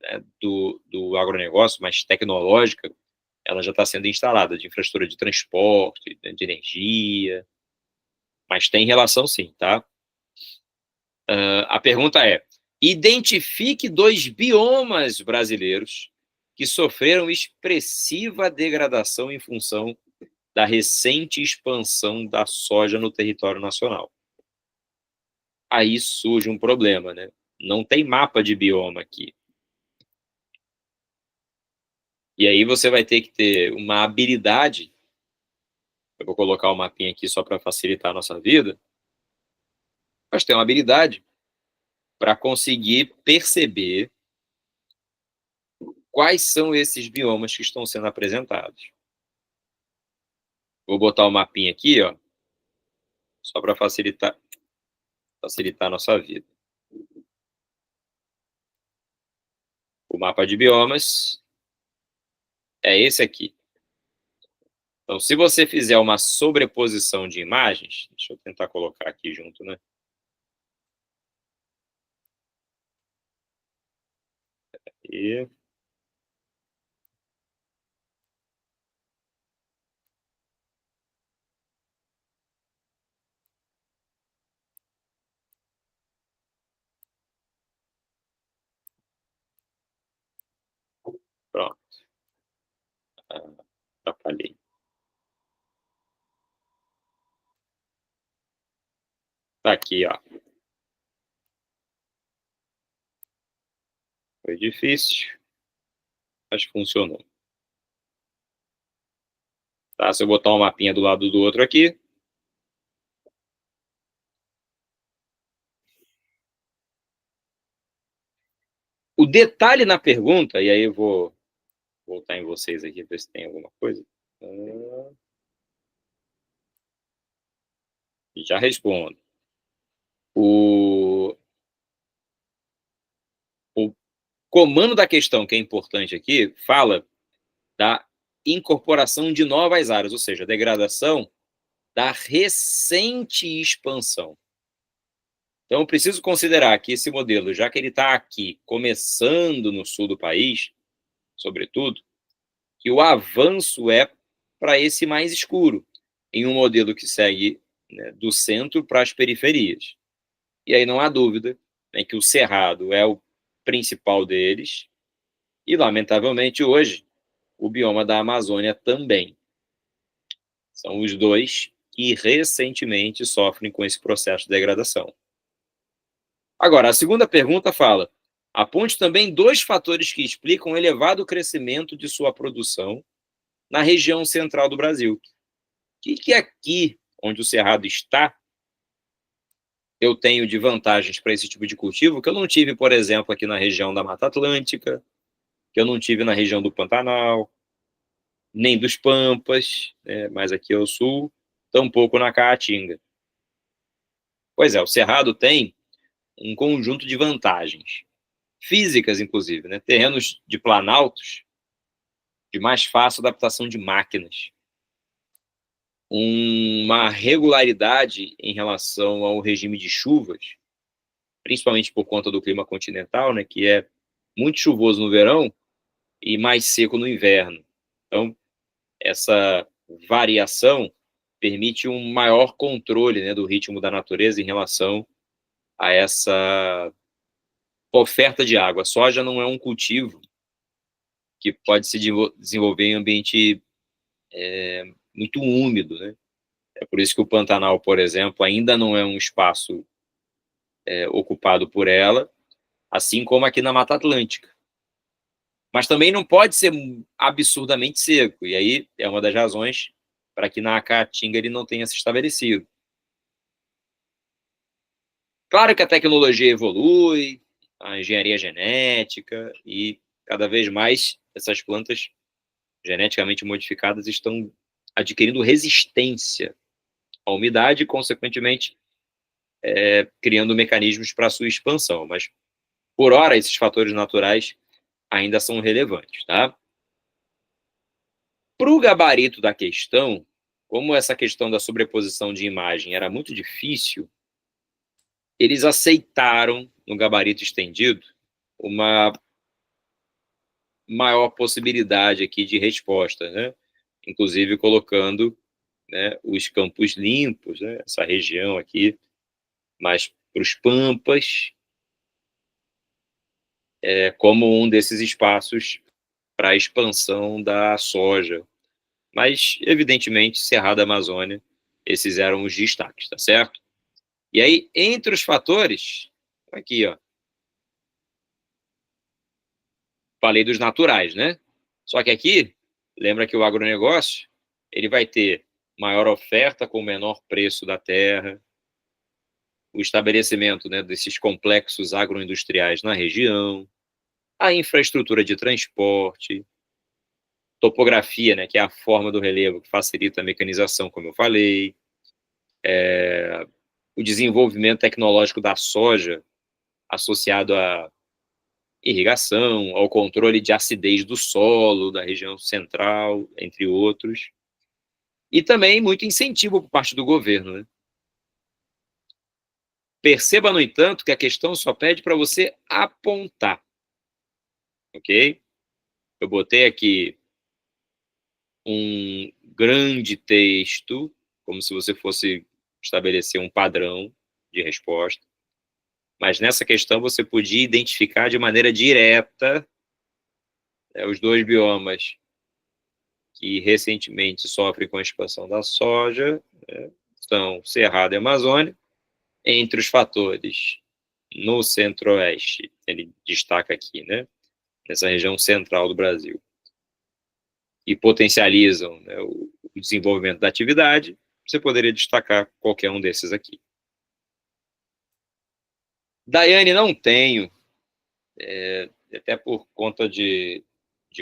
né, do agronegócio mais tecnológica, ela já está sendo instalada, de infraestrutura de transporte, de energia, mas tem relação sim, tá? A pergunta é: identifique 2 biomas brasileiros que sofreram expressiva degradação em função da recente expansão da soja no território nacional. Aí surge um problema, né? Não tem mapa de bioma aqui. E aí você vai ter que ter uma habilidade. Eu vou colocar o mapinha aqui só para facilitar a nossa vida. Mas tem uma habilidade para conseguir perceber quais são esses biomas que estão sendo apresentados. Vou botar o mapinha aqui, ó, só para facilitar a nossa vida. O mapa de biomas é esse aqui. Então, se você fizer uma sobreposição de imagens, deixa eu tentar colocar aqui junto, né? E pronto. Atrapalhei. Tá aqui, ó. Foi difícil, mas funcionou. Tá? Se eu botar um mapinha do lado do outro aqui, o detalhe na pergunta, e aí eu vou voltar em vocês aqui, ver se tem alguma coisa. Já respondo. O comando da questão, que é importante aqui, fala da incorporação de novas áreas, ou seja, a degradação da recente expansão. Então, eu preciso considerar que esse modelo, já que ele está aqui, começando no sul do país, sobretudo, que o avanço é para esse mais escuro, em um modelo que segue, né, do centro para as periferias. E aí não há dúvida, né, que o Cerrado é o principal deles, e, lamentavelmente, hoje, o bioma da Amazônia também. São os dois que recentemente sofrem com esse processo de degradação. Agora, a segunda pergunta fala: aponte também 2 fatores que explicam o elevado crescimento de sua produção na região central do Brasil. O que aqui, onde o Cerrado está, eu tenho de vantagens para esse tipo de cultivo que eu não tive, por exemplo, aqui na região da Mata Atlântica, que eu não tive na região do Pantanal, nem dos Pampas, né, mas aqui ao sul, tampouco na Caatinga. Pois é, o Cerrado tem um conjunto de vantagens, físicas inclusive, né? Terrenos de planaltos, de mais fácil adaptação de máquinas, uma regularidade em relação ao regime de chuvas, principalmente por conta do clima continental, né, que é muito chuvoso no verão e mais seco no inverno. Então, essa variação permite um maior controle, né, do ritmo da natureza em relação a essa oferta de água. A soja não é um cultivo que pode se desenvolver em ambiente muito úmido, né? É por isso que o Pantanal, por exemplo, ainda não é um espaço ocupado por ela, assim como aqui na Mata Atlântica. Mas também não pode ser absurdamente seco, e aí é uma das razões para que na Caatinga ele não tenha se estabelecido. Claro que a tecnologia evolui, a engenharia genética, e cada vez mais essas plantas geneticamente modificadas estão adquirindo resistência à umidade e, consequentemente, criando mecanismos para a sua expansão. Mas, por hora, esses fatores naturais ainda são relevantes, tá? Para o gabarito da questão, como essa questão da sobreposição de imagem era muito difícil, eles aceitaram, no gabarito estendido, uma maior possibilidade aqui de resposta, né? Inclusive colocando, né, os campos limpos, né, essa região aqui, mais para os Pampas, como um desses espaços para a expansão da soja. Mas, evidentemente, Cerrado da Amazônia, esses eram os destaques, tá certo? E aí, entre os fatores, aqui, ó, falei dos naturais, né? Só que aqui, lembra que o agronegócio, ele vai ter maior oferta com menor preço da terra, o estabelecimento, né, desses complexos agroindustriais na região, a infraestrutura de transporte, topografia, né, que é a forma do relevo que facilita a mecanização, como eu falei, o desenvolvimento tecnológico da soja associado à irrigação, ao controle de acidez do solo da região central, entre outros, e também muito incentivo por parte do governo, né? Perceba, no entanto, que a questão só pede para você apontar, ok? Eu botei aqui um grande texto, como se você fosse estabelecer um padrão de resposta, mas nessa questão você podia identificar de maneira direta, os dois biomas que recentemente sofrem com a expansão da soja, né, são Cerrado e Amazônia. Entre os fatores, no centro-oeste, ele destaca aqui, né, nessa região central do Brasil, e potencializam, né, o desenvolvimento da atividade, você poderia destacar qualquer um desses aqui. Daiane, não tenho, até por conta de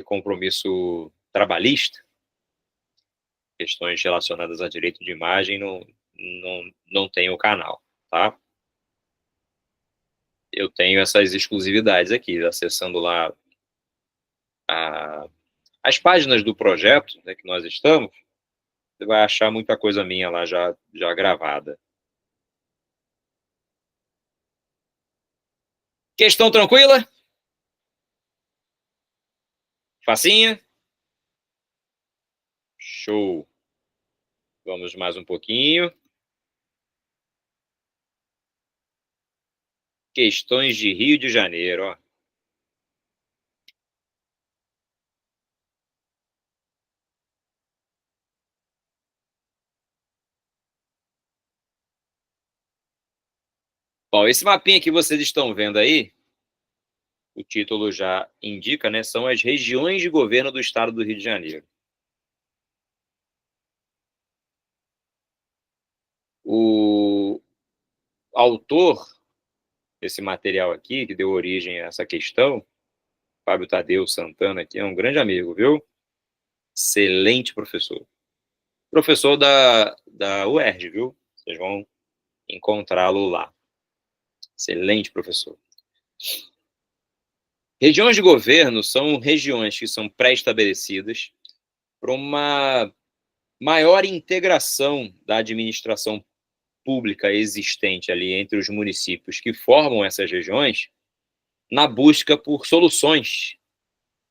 compromisso trabalhista, questões relacionadas a direito de imagem, não tenho o canal, tá? Eu tenho essas exclusividades aqui, acessando lá as páginas do projeto, né, que nós estamos, você vai achar muita coisa minha lá já gravada. Questão tranquila? Facinha? Show. Vamos mais um pouquinho. Questões de Rio de Janeiro, ó. Bom, esse mapinha que vocês estão vendo aí, o título já indica, né, são as regiões de governo do estado do Rio de Janeiro. autor desse material aqui, que deu origem a essa questão, Fábio Tadeu Santana, aqui é um grande amigo, viu? Excelente professor. Professor da UERJ, viu? Vocês vão encontrá-lo lá. Excelente professor. Regiões de governo são regiões que são pré-estabelecidas para uma maior integração da administração pública existente ali entre os municípios que formam essas regiões, na busca por soluções,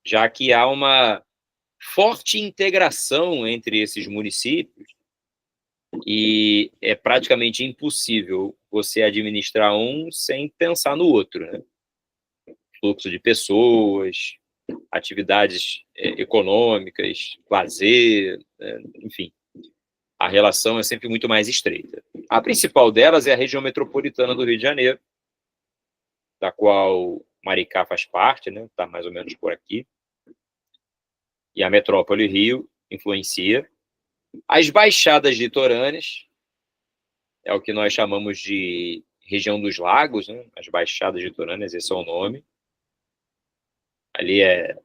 já que há uma forte integração entre esses municípios e é praticamente impossível você administrar um sem pensar no outro, né? Fluxo de pessoas, atividades econômicas, lazer, enfim. A relação é sempre muito mais estreita. A principal delas é a região metropolitana do Rio de Janeiro, da qual Maricá faz parte, né? Está mais ou menos por aqui. E a metrópole Rio influencia. As baixadas litorâneas, é o que nós chamamos de região dos lagos, né? As baixadas litorâneas, esse é o nome. Ali é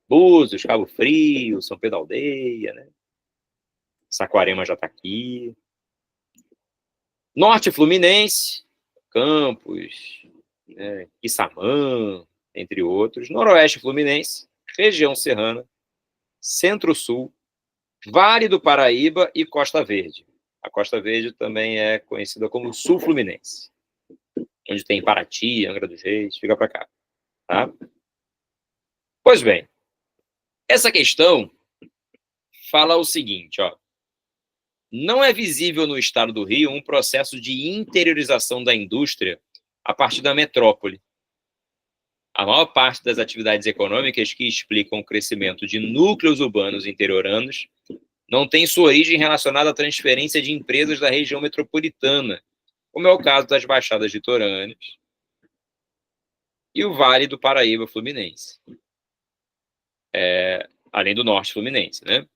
Búzios, Cabo Frio, São Pedro da Aldeia, né? Saquarema já está aqui. Norte Fluminense, Campos, né? Quissamã, entre outros. Noroeste Fluminense, região serrana, Centro-Sul, Vale do Paraíba e Costa Verde. A Costa Verde também é conhecida como Sul Fluminense, onde tem Paraty, Angra dos Reis, fica para cá. Tá? Pois bem, essa questão fala o seguinte, ó. Não é visível no estado do Rio um processo de interiorização da indústria a partir da metrópole. A maior parte das atividades econômicas que explicam o crescimento de núcleos urbanos interioranos não tem sua origem relacionada à transferência de empresas da região metropolitana, como é o caso das Baixadas Litorâneas e o Vale do Paraíba Fluminense, além do Norte Fluminense, né?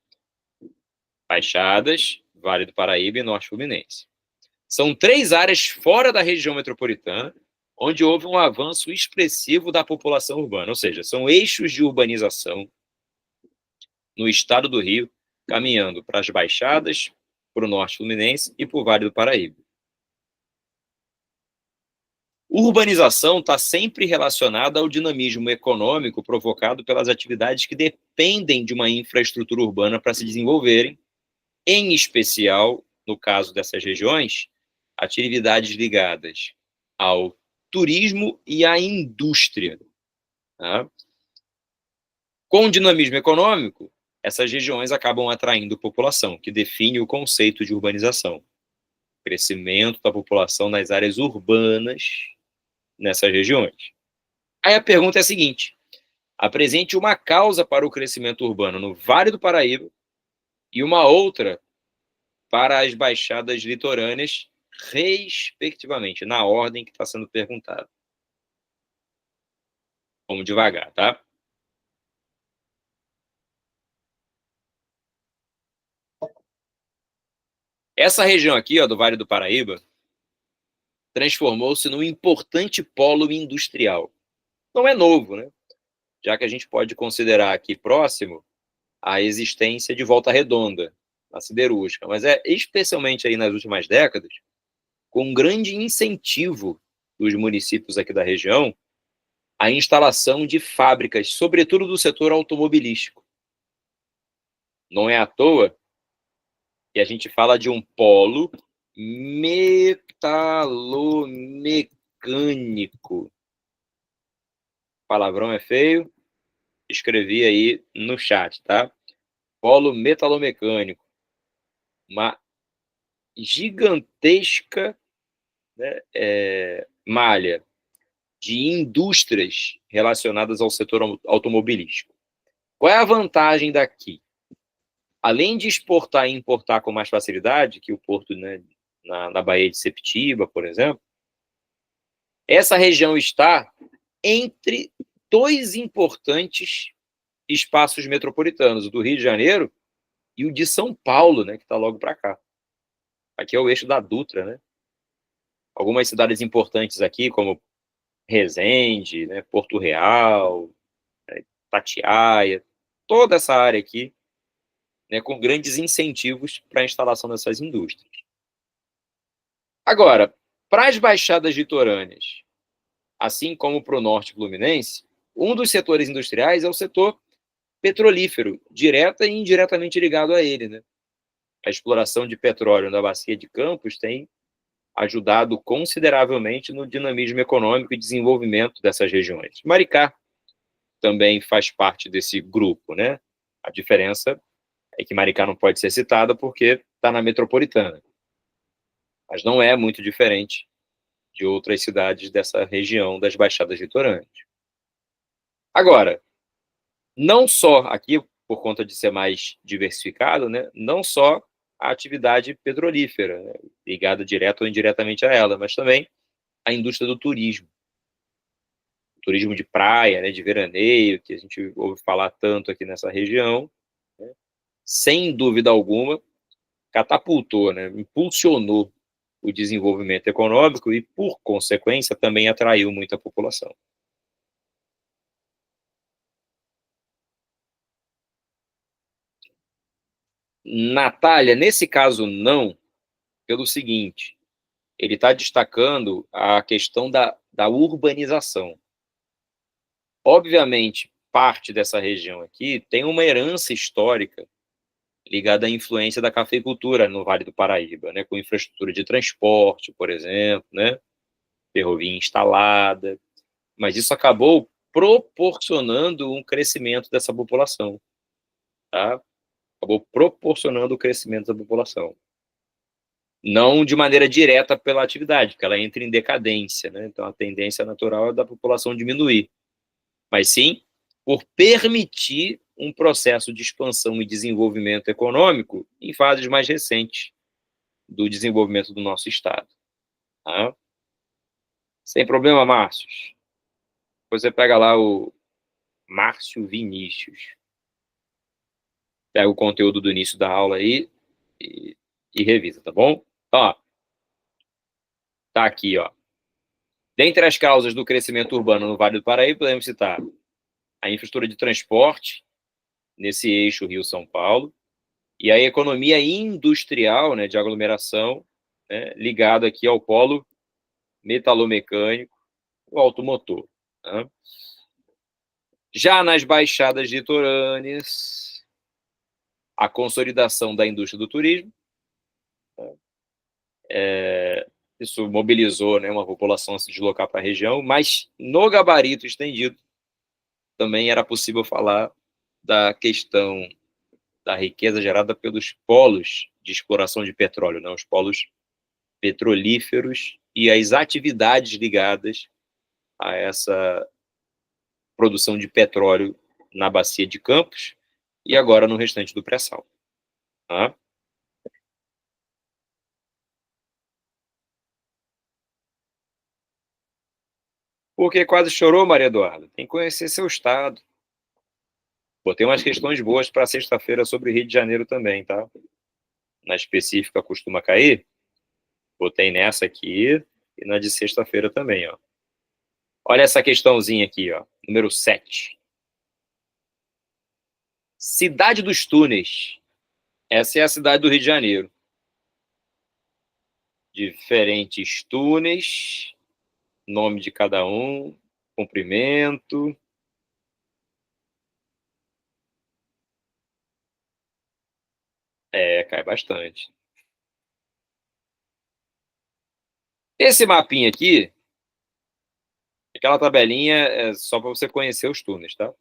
Baixadas, Vale do Paraíba e Norte Fluminense. São 3 áreas fora da região metropolitana, onde houve um avanço expressivo da população urbana, ou seja, são eixos de urbanização no estado do Rio, caminhando para as Baixadas, para o Norte Fluminense e para o Vale do Paraíba. Urbanização está sempre relacionada ao dinamismo econômico provocado pelas atividades que dependem de uma infraestrutura urbana para se desenvolverem, em especial, no caso dessas regiões, atividades ligadas ao turismo e à indústria. Tá? Com o dinamismo econômico, essas regiões acabam atraindo população, que define o conceito de urbanização. Crescimento da população nas áreas urbanas nessas regiões. Aí a pergunta é a seguinte: apresente uma causa para o crescimento urbano no Vale do Paraíba e uma outra para as baixadas litorâneas, respectivamente, na ordem que está sendo perguntada. Vamos devagar, tá? Essa região aqui, ó, do Vale do Paraíba, transformou-se num importante polo industrial. Não é novo, né? Já que a gente pode considerar aqui próximo a existência de Volta Redonda, na siderúrgica, mas é especialmente aí nas últimas décadas, com um grande incentivo dos municípios aqui da região, a instalação de fábricas, sobretudo do setor automobilístico. Não é à toa que a gente fala de um polo metalomecânico. Palavrão é feio? Escrevi aí no chat, tá? Polo metalomecânico. Uma gigantesca, né, malha de indústrias relacionadas ao setor automobilístico. Qual é a vantagem daqui? Além de exportar e importar com mais facilidade, que o porto, né, na Baía de Sepetiba, por exemplo, essa região está entre 2 importantes espaços metropolitanos, o do Rio de Janeiro e o de São Paulo, né, que está logo para cá. Aqui é o eixo da Dutra, né? algumas cidades importantes aqui, como Resende, né, Porto Real, Itatiaia, toda essa área aqui, né, com grandes incentivos para a instalação dessas indústrias. Agora, para as baixadas litorâneas, assim como para o norte fluminense, um dos setores industriais é o setor petrolífero, direta e indiretamente ligado a ele, né? A exploração de petróleo na bacia de Campos tem ajudado consideravelmente no dinamismo econômico e desenvolvimento dessas regiões. Maricá também faz parte desse grupo, né? A diferença é que Maricá não pode ser citada porque está na metropolitana, mas não é muito diferente de outras cidades dessa região das baixadas litorâneas. Agora, não só aqui, por conta de ser mais diversificado, né, não só a atividade petrolífera, né, ligada direta ou indiretamente a ela, mas também a indústria do turismo. O turismo de praia, né, de veraneio, que a gente ouve falar tanto aqui nessa região, né, sem dúvida alguma, catapultou, né, impulsionou o desenvolvimento econômico e, por consequência, também atraiu muita população. Natália, nesse caso não, pelo seguinte, ele está destacando a questão da urbanização. Obviamente, parte dessa região aqui tem uma herança histórica ligada à influência da cafeicultura no Vale do Paraíba, né, com infraestrutura de transporte, por exemplo, né, ferrovia instalada, mas isso acabou proporcionando um crescimento dessa população, tá? Acabou proporcionando o crescimento da população. Não de maneira direta pela atividade, porque ela entra em decadência, né? Então a tendência natural é da população diminuir, mas sim por permitir um processo de expansão e desenvolvimento econômico em fases mais recentes do desenvolvimento do nosso estado. Tá? Sem problema, Márcio. Você pega lá o Márcio Vinícius, pega o conteúdo do início da aula aí e revisa, tá bom? Ó, tá aqui, ó. Dentre as causas do crescimento urbano no Vale do Paraíba, podemos citar a infraestrutura de transporte nesse eixo Rio-São Paulo e a economia industrial, né, de aglomeração, né, ligada aqui ao polo metalomecânico, o automotor. Tá? Já nas baixadas litorâneas, a consolidação da indústria do turismo, isso mobilizou, né, uma população a se deslocar para a região, mas no gabarito estendido também era possível falar da questão da riqueza gerada pelos polos de exploração de petróleo, né, os polos petrolíferos e as atividades ligadas a essa produção de petróleo na bacia de Campos e agora no restante do pré-sal. Tá? Por que quase chorou, Maria Eduarda? Tem que conhecer seu estado. Botei umas questões boas para sexta-feira sobre Rio de Janeiro também, tá? Na específica costuma cair. Botei nessa aqui e na de sexta-feira também, ó. Olha essa questãozinha aqui, ó. Número 7. Cidade dos Túneis. Essa é a cidade do Rio de Janeiro. Diferentes túneis, nome de cada um, comprimento. Cai bastante. Esse mapinha aqui, aquela tabelinha é só para você conhecer os túneis, tá?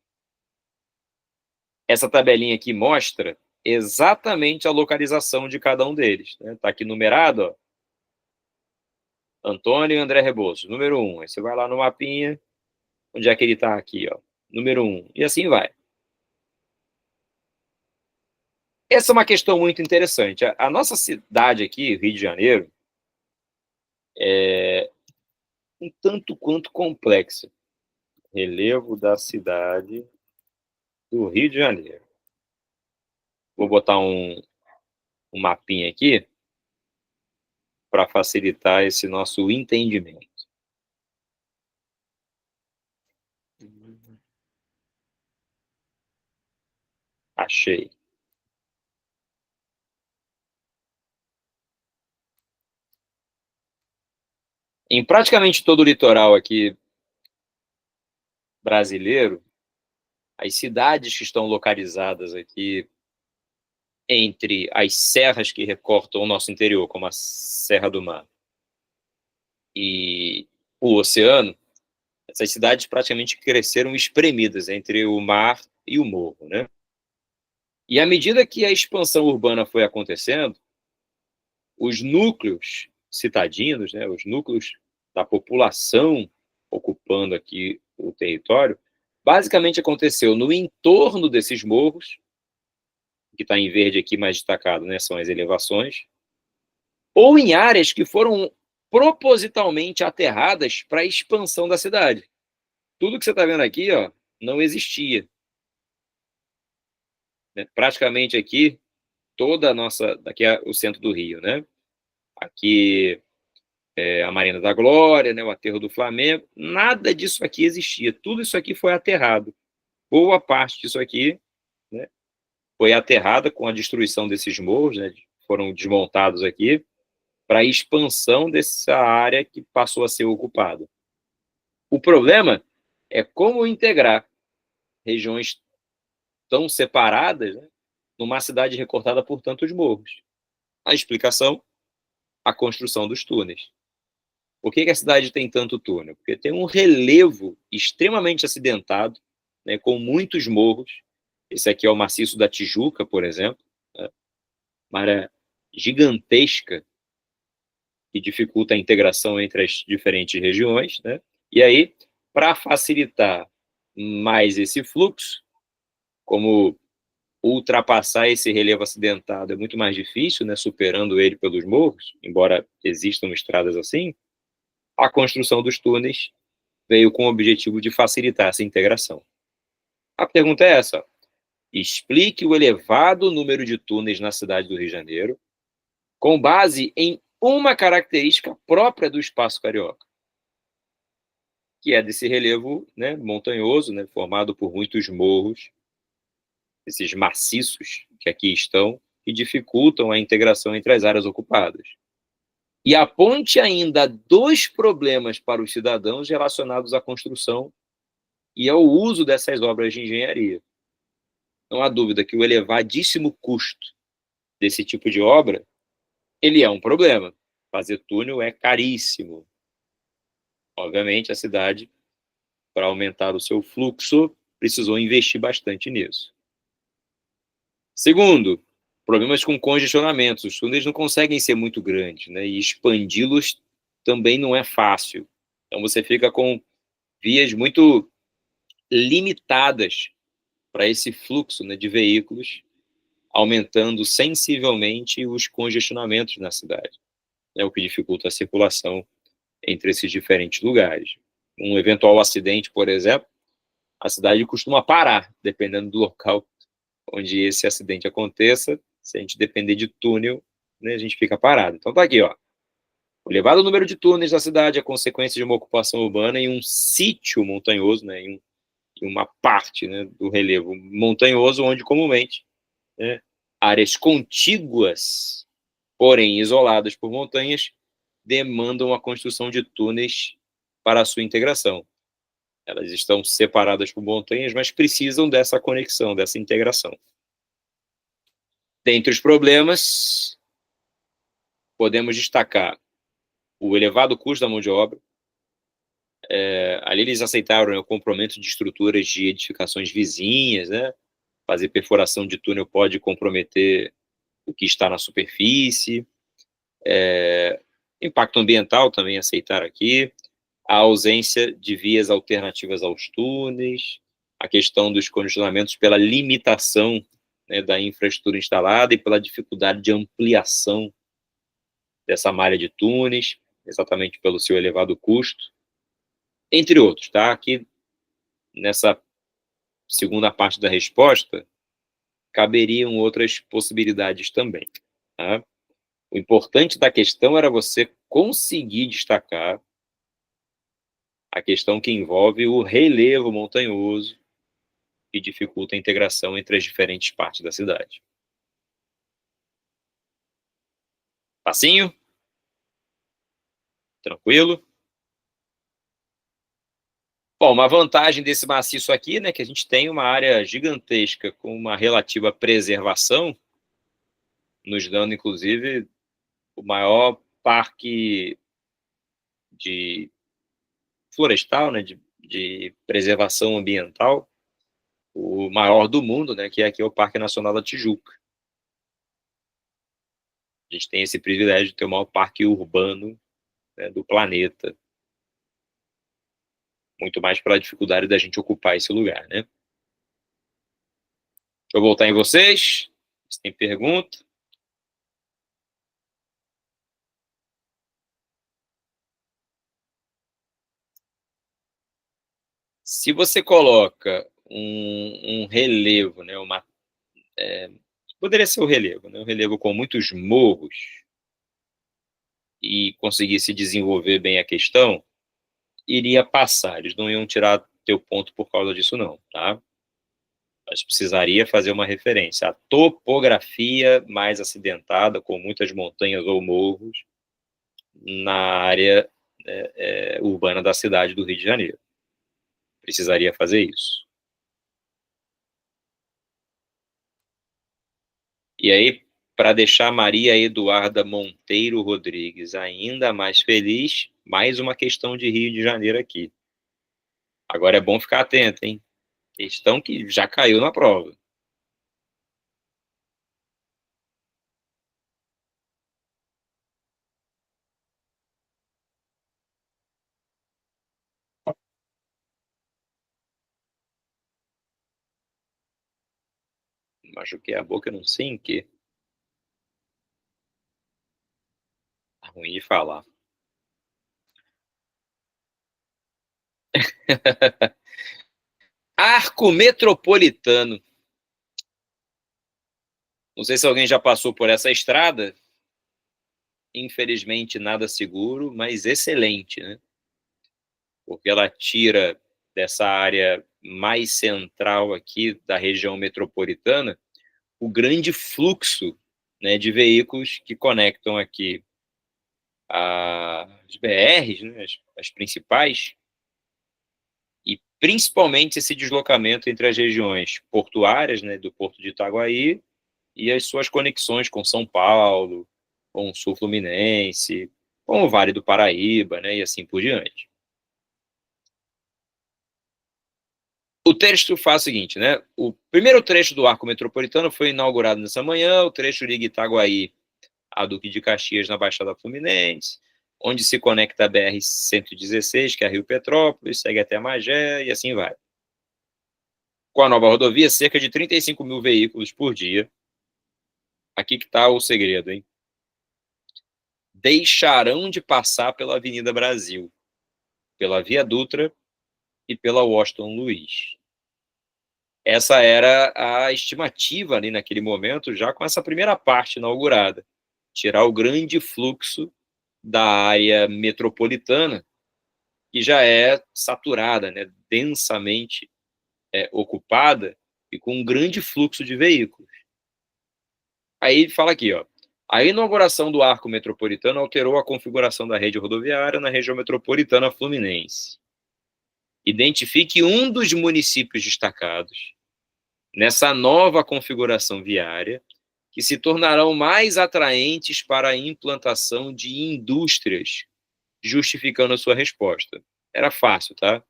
Essa tabelinha aqui mostra exatamente a localização de cada um deles. Né? Tá aqui numerado, ó. Antônio e André Rebouças, número 1. Aí você vai lá no mapinha, onde é que ele tá aqui, ó. Número 1. E assim vai. Essa é uma questão muito interessante. A nossa cidade aqui, Rio de Janeiro, é um tanto quanto complexa. Relevo da cidade do Rio de Janeiro. Vou botar um mapinha aqui. para facilitar esse nosso entendimento. Achei. Em praticamente todo o litoral aqui brasileiro, as cidades que estão localizadas aqui entre as serras que recortam o nosso interior, como a Serra do Mar e o oceano, essas cidades praticamente cresceram espremidas entre o mar e o morro, né? E à medida que a expansão urbana foi acontecendo, os núcleos citadinos, né, os núcleos da população ocupando aqui o território, basicamente aconteceu no entorno desses morros, que está em verde aqui mais destacado, né, são as elevações, ou em áreas que foram propositalmente aterradas para a expansão da cidade. Tudo que você está vendo aqui, ó, não existia. Né? Praticamente aqui, toda a nossa... Aqui é o centro do Rio, né? Aqui é a Marina da Glória, né? O aterro do Flamengo. Nada disso aqui existia. Tudo isso aqui foi aterrado. Boa parte disso aqui, né, foi aterrada com a destruição desses morros, né? Foram desmontados aqui para a expansão dessa área que passou a ser ocupada. O problema é como integrar regiões tão separadas, né, numa cidade recortada por tantos morros. A explicação, a construção dos túneis. Por que a cidade tem tanto túnel? Porque tem um relevo extremamente acidentado, né, com muitos morros. Esse aqui é o maciço da Tijuca, por exemplo, né, uma área gigantesca que dificulta a integração entre as diferentes regiões, né? E aí, para facilitar mais esse fluxo, como ultrapassar esse relevo acidentado é muito mais difícil, né, superando ele pelos morros, embora existam estradas assim, a construção dos túneis veio com o objetivo de facilitar essa integração. A pergunta é essa: explique o elevado número de túneis na cidade do Rio de Janeiro com base em uma característica própria do espaço carioca, que é desse relevo, né, montanhoso, né, formado por muitos morros, esses maciços que aqui estão, que dificultam a integração entre as áreas ocupadas. E aponte ainda 2 problemas para os cidadãos relacionados à construção e ao uso dessas obras de engenharia. Não há dúvida que o elevadíssimo custo desse tipo de obra, ele é um problema. Fazer túnel é caríssimo. Obviamente, a cidade, para aumentar o seu fluxo, precisou investir bastante nisso. Segundo, problemas com congestionamentos. Os túneis não conseguem ser muito grandes, né? E expandi-los também não é fácil. Então, você fica com vias muito limitadas para esse fluxo, né, de veículos, aumentando sensivelmente os congestionamentos na cidade, né, o que dificulta a circulação entre esses diferentes lugares. Um eventual acidente, por exemplo, a cidade costuma parar, dependendo do local onde esse acidente aconteça. Se a gente depender de túnel, né, a gente fica parado. Então tá aqui, ó. O elevado número de túneis da cidade é consequência de uma ocupação urbana em um sítio montanhoso, né, em uma parte, né, do relevo montanhoso, onde comumente, né, áreas contíguas, porém isoladas por montanhas, demandam a construção de túneis para a sua integração. Elas estão separadas por montanhas, mas precisam dessa conexão, dessa integração. Dentre os problemas, podemos destacar o elevado custo da mão de obra. Ali eles aceitaram, né, o comprometimento de estruturas de edificações vizinhas, né? Fazer perfuração de túnel pode comprometer o que está na superfície. Impacto ambiental também aceitaram aqui. A ausência de vias alternativas aos túneis, a questão dos congestionamentos pela limitação, né, da infraestrutura instalada e pela dificuldade de ampliação dessa malha de túneis, exatamente pelo seu elevado custo, entre outros, tá? Aqui, nessa segunda parte da resposta, caberiam outras possibilidades também, tá? O importante da questão era você conseguir destacar a questão que envolve o relevo montanhoso que dificulta a integração entre as diferentes partes da cidade. Facinho? Tranquilo? Bom, uma vantagem desse maciço aqui, né, que a gente tem uma área gigantesca com uma relativa preservação, nos dando, inclusive, o maior parque de florestal, né, de preservação ambiental, o maior do mundo, né, que é aqui o Parque Nacional da Tijuca. A gente tem esse privilégio de ter o maior parque urbano, né, do planeta. Muito mais pela dificuldade da gente ocupar esse lugar, né? Deixa eu voltar em vocês. Se tem pergunta. Se você coloca um relevo, né, poderia ser o relevo, né, um relevo com muitos morros e conseguisse desenvolver bem a questão, iria passar. Eles não iam tirar teu ponto por causa disso, não, tá? Mas precisaria fazer uma referência. A topografia mais acidentada, com muitas montanhas ou morros, na área urbana da cidade do Rio de Janeiro. Precisaria fazer isso. E aí, para deixar Maria Eduarda Monteiro Rodrigues ainda mais feliz, mais uma questão de Rio de Janeiro aqui. Agora é bom ficar atento, hein? Questão que já caiu na prova. Machuquei a boca, não sei em quê. Tá ruim de falar. Arco Metropolitano. Não sei se alguém já passou por essa estrada. Infelizmente, nada seguro, mas excelente, né? Porque ela tira dessa área mais central aqui da região metropolitana o grande fluxo, né, de veículos que conectam aqui as BRs, né, as principais, e principalmente esse deslocamento entre as regiões portuárias, né, do Porto de Itaguaí, e as suas conexões com São Paulo, com o Sul Fluminense, com o Vale do Paraíba, né, e assim por diante. O texto faz o seguinte, né? O primeiro trecho do Arco Metropolitano foi inaugurado nessa manhã, o trecho liga Itaguaí a Duque de Caxias na Baixada Fluminense, onde se conecta a BR-116, que é a Rio Petrópolis, segue até Magé e assim vai. Com a nova rodovia, cerca de 35 mil veículos por dia. Aqui que está o segredo, hein? Deixarão de passar pela Avenida Brasil, pela Via Dutra e pela Washington Luiz. Essa era a estimativa ali naquele momento, já com essa primeira parte inaugurada. Tirar o grande fluxo da área metropolitana, que já é saturada, né, densamente ocupada e com um grande fluxo de veículos. Aí fala aqui, ó, a inauguração do Arco Metropolitano alterou a configuração da rede rodoviária na região metropolitana fluminense. Identifique um dos municípios destacados nessa nova configuração viária que se tornarão mais atraentes para a implantação de indústrias, justificando a sua resposta. Era fácil, tá?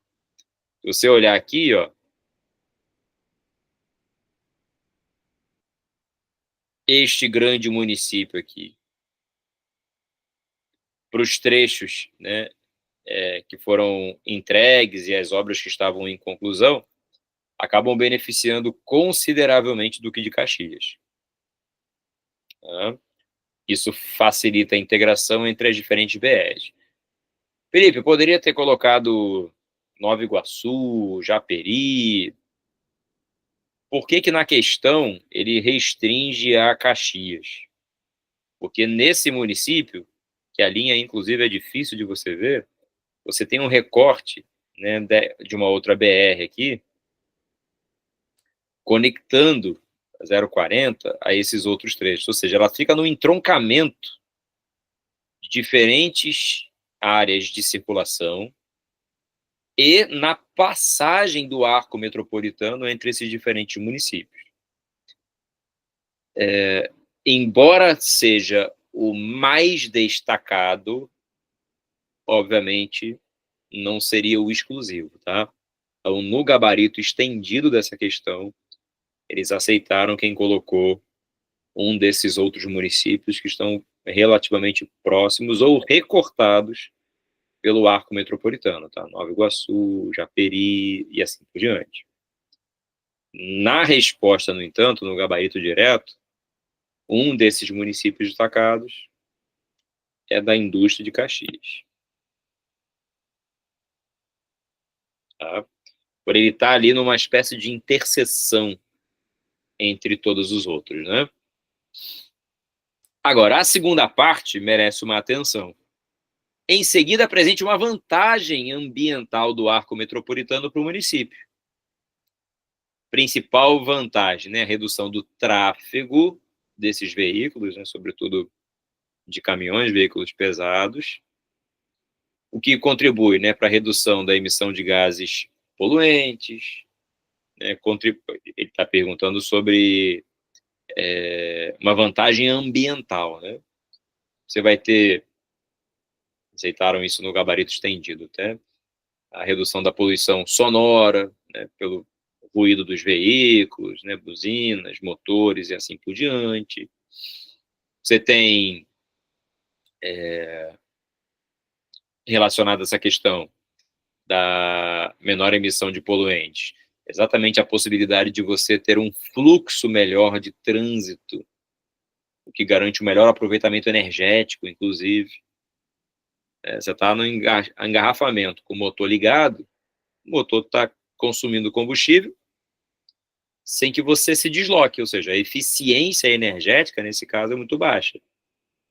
Se você olhar aqui, ó, este grande município aqui, para os trechos, né, que foram entregues e as obras que estavam em conclusão, acabam beneficiando consideravelmente Duque de Caxias. Tá? Isso facilita a integração entre as diferentes BRs. Felipe, eu poderia ter colocado Nova Iguaçu, Japeri. Por que que na questão ele restringe a Caxias? Porque nesse município, que a linha, inclusive, é difícil de você ver, você tem um recorte, né, de uma outra BR aqui, conectando a 040 a esses outros trechos. Ou seja, ela fica no entroncamento de diferentes áreas de circulação e na passagem do arco metropolitano entre esses diferentes municípios. Embora seja o mais destacado, obviamente, não seria o exclusivo, tá? Então, no gabarito estendido dessa questão, eles aceitaram quem colocou um desses outros municípios que estão relativamente próximos ou recortados pelo arco metropolitano, tá? Nova Iguaçu, Japeri e assim por diante. Na resposta, no entanto, no gabarito direto, um desses municípios destacados é da indústria de Caxias. Tá? Por ele estar ali numa espécie de interseção entre todos os outros, né? Agora, a segunda parte merece uma atenção. Em seguida, apresente uma vantagem ambiental do arco metropolitano para o município. Principal vantagem, né? A redução do tráfego desses veículos, né? Sobretudo de caminhões, veículos pesados, o que contribui, né, para a redução da emissão de gases poluentes. Né? Ele está perguntando sobre uma vantagem ambiental, né? Você vai ter, aceitaram isso no gabarito estendido, até a redução da poluição sonora, né, pelo ruído dos veículos, né, buzinas, motores e assim por diante. Você tem, relacionado a essa questão da menor emissão de poluentes, exatamente a possibilidade de você ter um fluxo melhor de trânsito, o que garante um melhor aproveitamento energético, inclusive. Você está no engarrafamento com o motor ligado, o motor está consumindo combustível sem que você se desloque, ou seja, a eficiência energética, nesse caso, é muito baixa.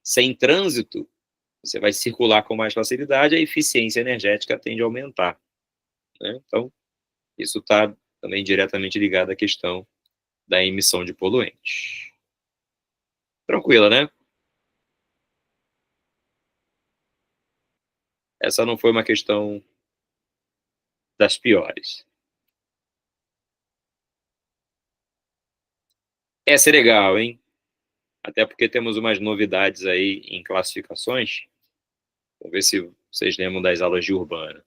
Sem trânsito, você vai circular com mais facilidade, a eficiência energética tende a aumentar. Né? Então, isso está também diretamente ligado à questão da emissão de poluentes. Tranquila, né? Essa não foi uma questão das piores. Essa é legal, hein? Até porque temos umas novidades aí em classificações. Vamos ver se vocês lembram das aulas de urbana.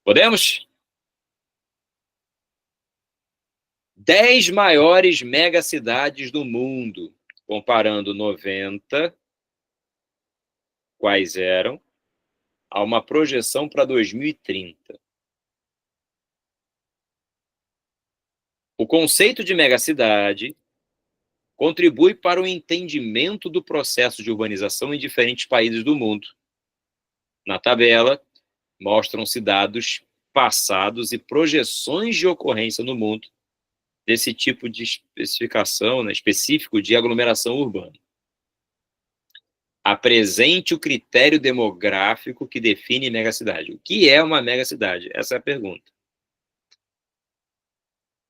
Podemos? 10 maiores megacidades do mundo, comparando 90, quais eram, a uma projeção para 2030. O conceito de megacidade contribui para o entendimento do processo de urbanização em diferentes países do mundo. Na tabela, mostram-se dados passados e projeções de ocorrência no mundo desse tipo de especificação, né, específico de aglomeração urbana. Apresente o critério demográfico que define megacidade. O que é uma megacidade? Essa é a pergunta.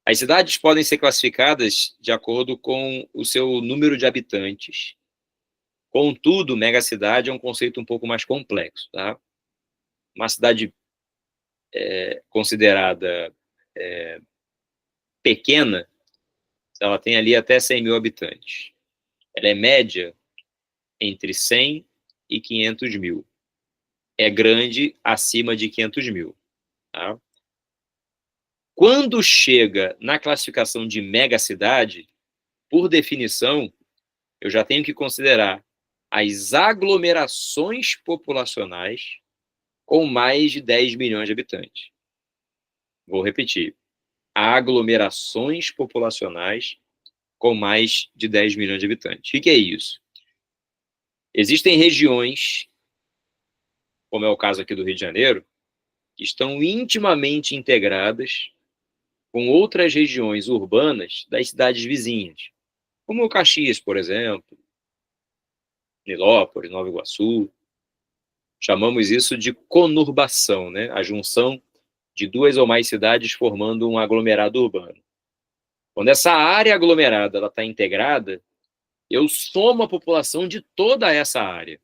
As cidades podem ser classificadas de acordo com o seu número de habitantes. Contudo, megacidade é um conceito um pouco mais complexo. Tá? Uma cidade considerada pequena, ela tem ali até 100 mil habitantes. Ela é média entre 100 e 500 mil. É grande acima de 500 mil. Tá? Quando chega na classificação de megacidade, por definição, eu já tenho que considerar as aglomerações populacionais com mais de 10 milhões de habitantes. Vou repetir. Aglomerações populacionais com mais de 10 milhões de habitantes. O que é isso? Existem regiões, como é o caso aqui do Rio de Janeiro, que estão intimamente integradas com outras regiões urbanas das cidades vizinhas. como Caxias, por exemplo, Nilópolis, Nova Iguaçu. Chamamos isso de conurbação, né? A junção de duas ou mais cidades formando um aglomerado urbano. Quando essa área aglomerada está integrada, eu somo a população de toda essa área.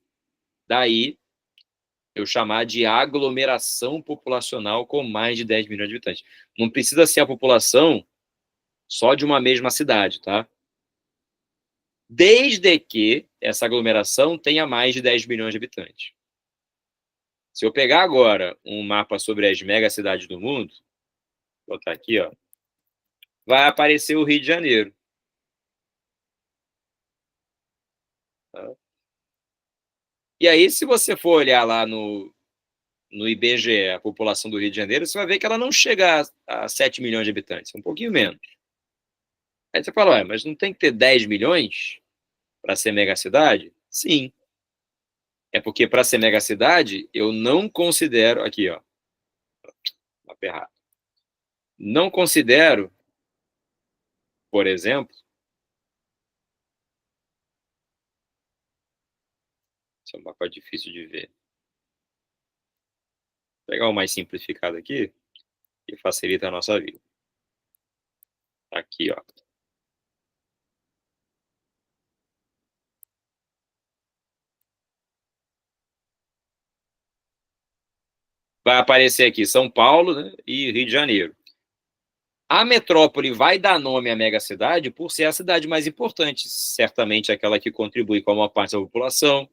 Daí, eu chamar de aglomeração populacional com mais de 10 milhões de habitantes. Não precisa ser a população só de uma mesma cidade, tá? Desde que essa aglomeração tenha mais de 10 milhões de habitantes. Se eu pegar agora um mapa sobre as megacidades do mundo, vou botar aqui, ó, vai aparecer o Rio de Janeiro. Tá? E aí, se você for olhar lá no IBGE, a população do Rio de Janeiro, você vai ver que ela não chega a 7 milhões de habitantes, um pouquinho menos. Aí você fala, ué, mas não tem que ter 10 milhões para ser megacidade? Sim. É porque para ser megacidade, eu não considero... Aqui, ó. Mapa errado. Não considero, por exemplo... Esse é um mapa difícil de ver. Vou pegar o mais simplificado aqui, que facilita a nossa vida. Aqui, ó. Vai aparecer aqui São Paulo, né, e Rio de Janeiro. A metrópole vai dar nome à megacidade por ser a cidade mais importante, certamente aquela que contribui com a maior parte da população.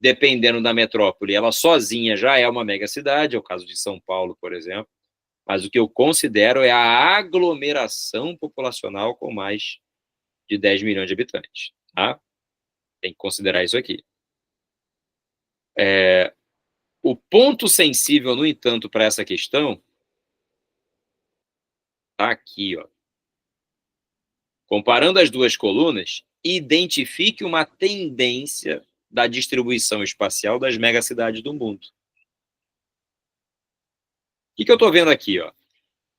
Dependendo da metrópole, ela sozinha já é uma megacidade, é o caso de São Paulo, por exemplo. Mas o que eu considero é a aglomeração populacional com mais de 10 milhões de habitantes. Tá? Tem que considerar isso aqui. O ponto sensível, no entanto, para essa questão está aqui, ó. Comparando as duas colunas, identifique uma tendência da distribuição espacial das megacidades do mundo. O que eu estou vendo aqui? Ó?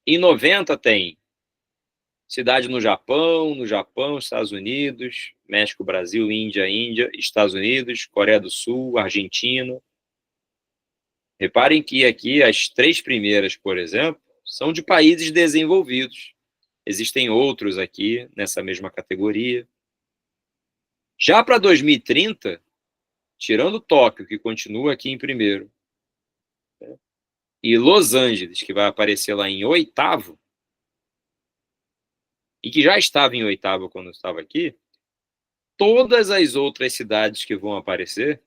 Em 90 tem cidade no Japão, Estados Unidos, México, Brasil, Índia, Estados Unidos, Coreia do Sul, Argentina. Reparem que aqui as 3 primeiras, por exemplo, são de países desenvolvidos. Existem outros aqui nessa mesma categoria. Já para 2030, tirando Tóquio, que continua aqui em primeiro, né, e Los Angeles, que vai aparecer lá em 8º, e que já estava em 8º quando estava aqui, todas as outras cidades que vão aparecer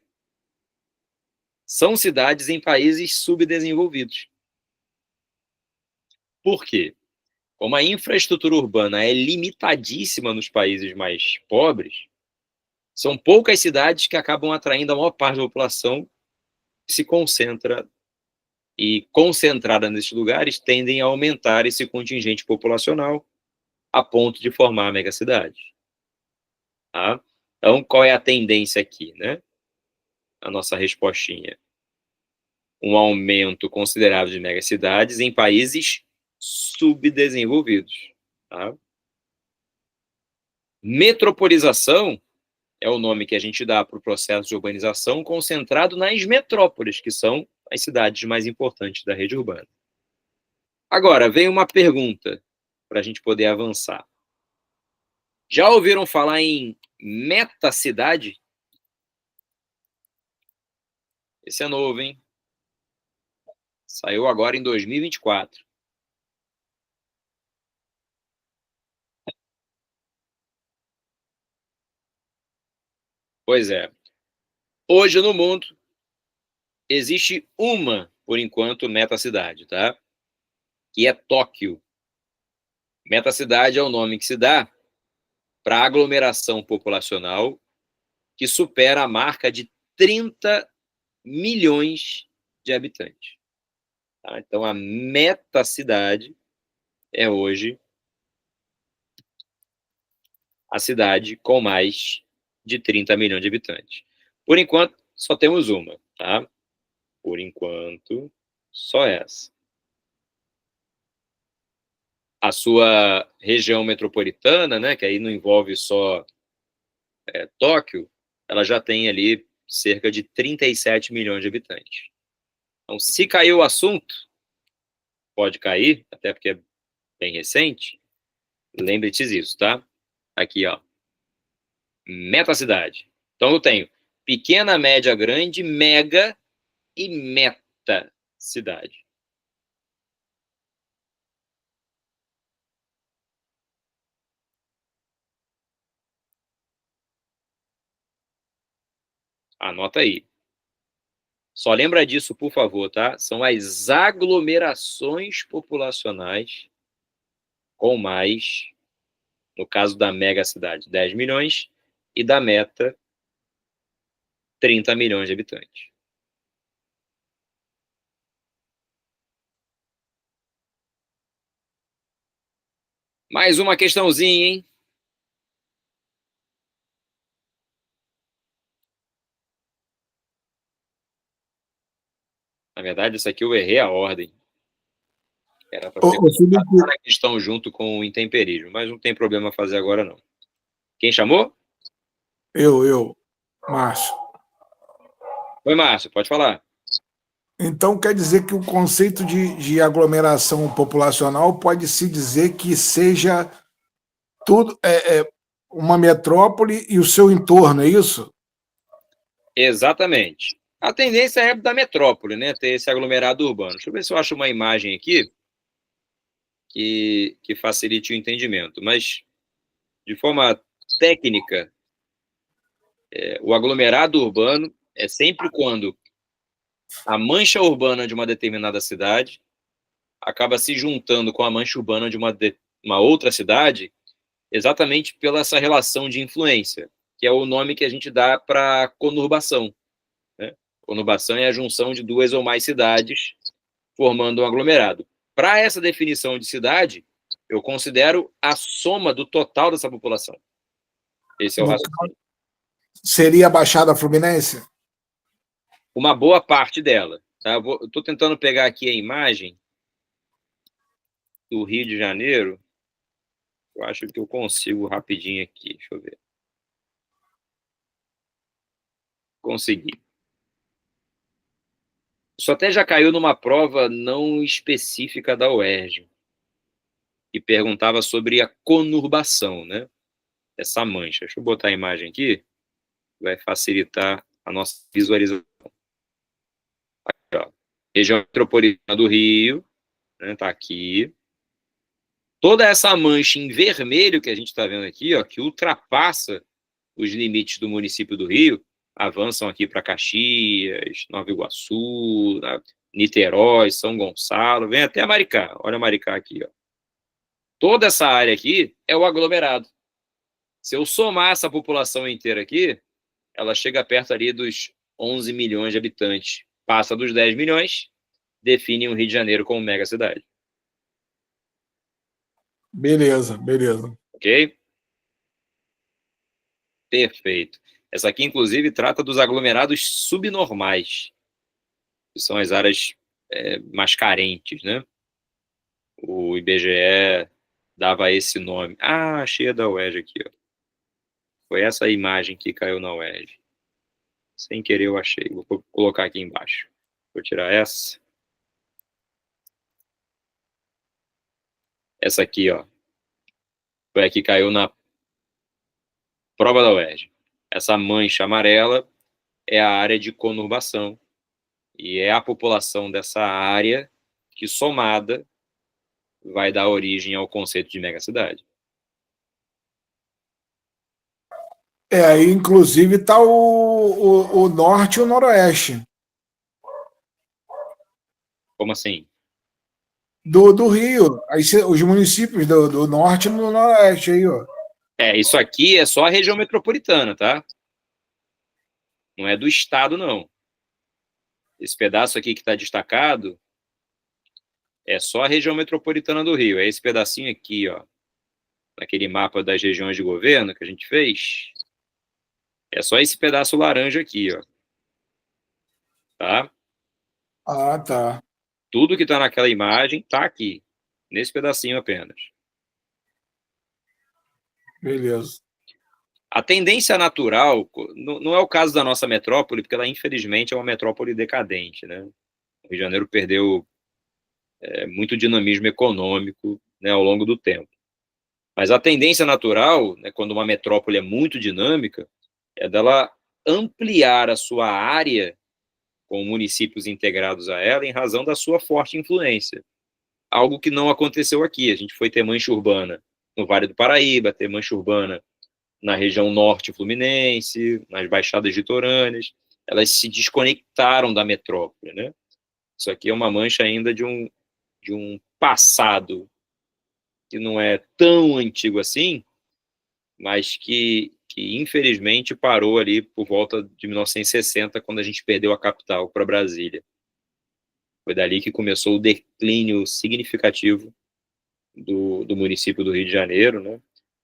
são cidades em países subdesenvolvidos. Por quê? Como a infraestrutura urbana é limitadíssima nos países mais pobres, são poucas cidades que acabam atraindo a maior parte da população que se concentra, e concentrada nesses lugares tendem a aumentar esse contingente populacional a ponto de formar a megacidade. Tá? Então, qual é a tendência aqui, né? A nossa respostinha. Um aumento considerável de megacidades em países subdesenvolvidos. Tá? Metropolização é o nome que a gente dá para o processo de urbanização concentrado nas metrópoles, que são as cidades mais importantes da rede urbana. Agora, vem uma pergunta para a gente poder avançar. Já ouviram falar em metacidade? Esse é novo, hein? Saiu agora em 2024. Pois é. Hoje no mundo existe uma, por enquanto, metacidade, tá? Que é Tóquio. Metacidade é o nome que se dá para a aglomeração populacional que supera a marca de 30 milhões de habitantes. Tá? Então, a metacidade é hoje a cidade com mais de 30 milhões de habitantes. Por enquanto, só temos uma, tá? Por enquanto, só essa. A sua região metropolitana, né, que aí não envolve só Tóquio, ela já tem ali cerca de 37 milhões de habitantes. Então, se cair o assunto, pode cair, até porque é bem recente, lembre-te disso, tá? Aqui, ó. Metacidade. Então, eu tenho pequena, média, grande, mega e metacidade. Anota aí. Só lembra disso, por favor, tá? São as aglomerações populacionais com mais, no caso da mega cidade, 10 milhões, e da meta, 30 milhões de habitantes. Mais uma questãozinha, hein? Na verdade, isso aqui eu errei a ordem. Era para ter colocado a questão junto com o intemperismo, mas não tem problema fazer agora, não. Quem chamou? Eu, Márcio. Oi, Márcio, pode falar. Então, quer dizer que o conceito de aglomeração populacional pode-se dizer que seja tudo uma metrópole e o seu entorno, é isso? Exatamente. A tendência é da metrópole, né? Ter esse aglomerado urbano. Deixa eu ver se eu acho uma imagem aqui que facilite o entendimento. Mas, de forma técnica, o aglomerado urbano é sempre quando a mancha urbana de uma determinada cidade acaba se juntando com a mancha urbana de uma outra cidade, exatamente pela essa relação de influência, que é o nome que a gente dá para conurbação. Né? Conurbação é a junção de duas ou mais cidades formando um aglomerado. Para essa definição de cidade, eu considero a soma do total dessa população. Esse é o raciocínio. Seria a Baixada Fluminense? Uma boa parte dela. Tá? Eu estou tentando pegar aqui a imagem do Rio de Janeiro. Eu acho que eu consigo rapidinho aqui. Deixa eu ver. Consegui. Isso até já caiu numa prova não específica da UERJ, que perguntava sobre a conurbação, né? Essa mancha. Deixa eu botar a imagem aqui, vai facilitar a nossa visualização. Aqui, ó. Região metropolitana do Rio, né? Tá aqui. Toda essa mancha em vermelho que a gente está vendo aqui, ó, que ultrapassa os limites do município do Rio, avançam aqui para Caxias, Nova Iguaçu, Niterói, São Gonçalo, vem até Maricá. Olha Maricá aqui, ó. Toda essa área aqui é o aglomerado. Se eu somar essa população inteira aqui, ela chega perto ali dos 11 milhões de habitantes. Passa dos 10 milhões, define o Rio de Janeiro como mega cidade. Beleza. Ok? Perfeito. Essa aqui, inclusive, trata dos aglomerados subnormais, que são as áreas mais carentes, né? O IBGE dava esse nome. Ah, achei a da UERJ aqui, ó. Foi essa imagem que caiu na UERJ. Sem querer eu achei. Vou colocar aqui embaixo. Vou tirar essa. Essa aqui, ó. Foi a que caiu na prova da UERJ. Essa mancha amarela é a área de conurbação. E é a população dessa área que, somada, vai dar origem ao conceito de megacidade. Aí, inclusive, está o norte e o noroeste. Como assim? Do Rio. Aí, os municípios do norte e do noroeste aí, ó. Isso aqui é só a região metropolitana, tá? Não é do estado, não. Esse pedaço aqui que está destacado é só a região metropolitana do Rio. É esse pedacinho aqui, ó. Naquele mapa das regiões de governo que a gente fez. É só esse pedaço laranja aqui, ó. Tá? Ah, tá. Tudo que está naquela imagem tá aqui. Nesse pedacinho apenas. Beleza. A tendência natural, não é o caso da nossa metrópole, porque ela, infelizmente, é uma metrópole decadente, né? O Rio de Janeiro perdeu muito dinamismo econômico, né, ao longo do tempo. Mas a tendência natural, né, quando uma metrópole é muito dinâmica, é dela ampliar a sua área com municípios integrados a ela em razão da sua forte influência. Algo que não aconteceu aqui. A gente foi ter mancha urbana no Vale do Paraíba, ter mancha urbana na região norte fluminense, nas baixadas litorâneas. Elas se desconectaram da metrópole, né? Isso aqui é uma mancha ainda de um passado que não é tão antigo assim, mas que infelizmente parou ali por volta de 1960, quando a gente perdeu a capital para Brasília. Foi dali que começou o declínio significativo do município do Rio de Janeiro, né?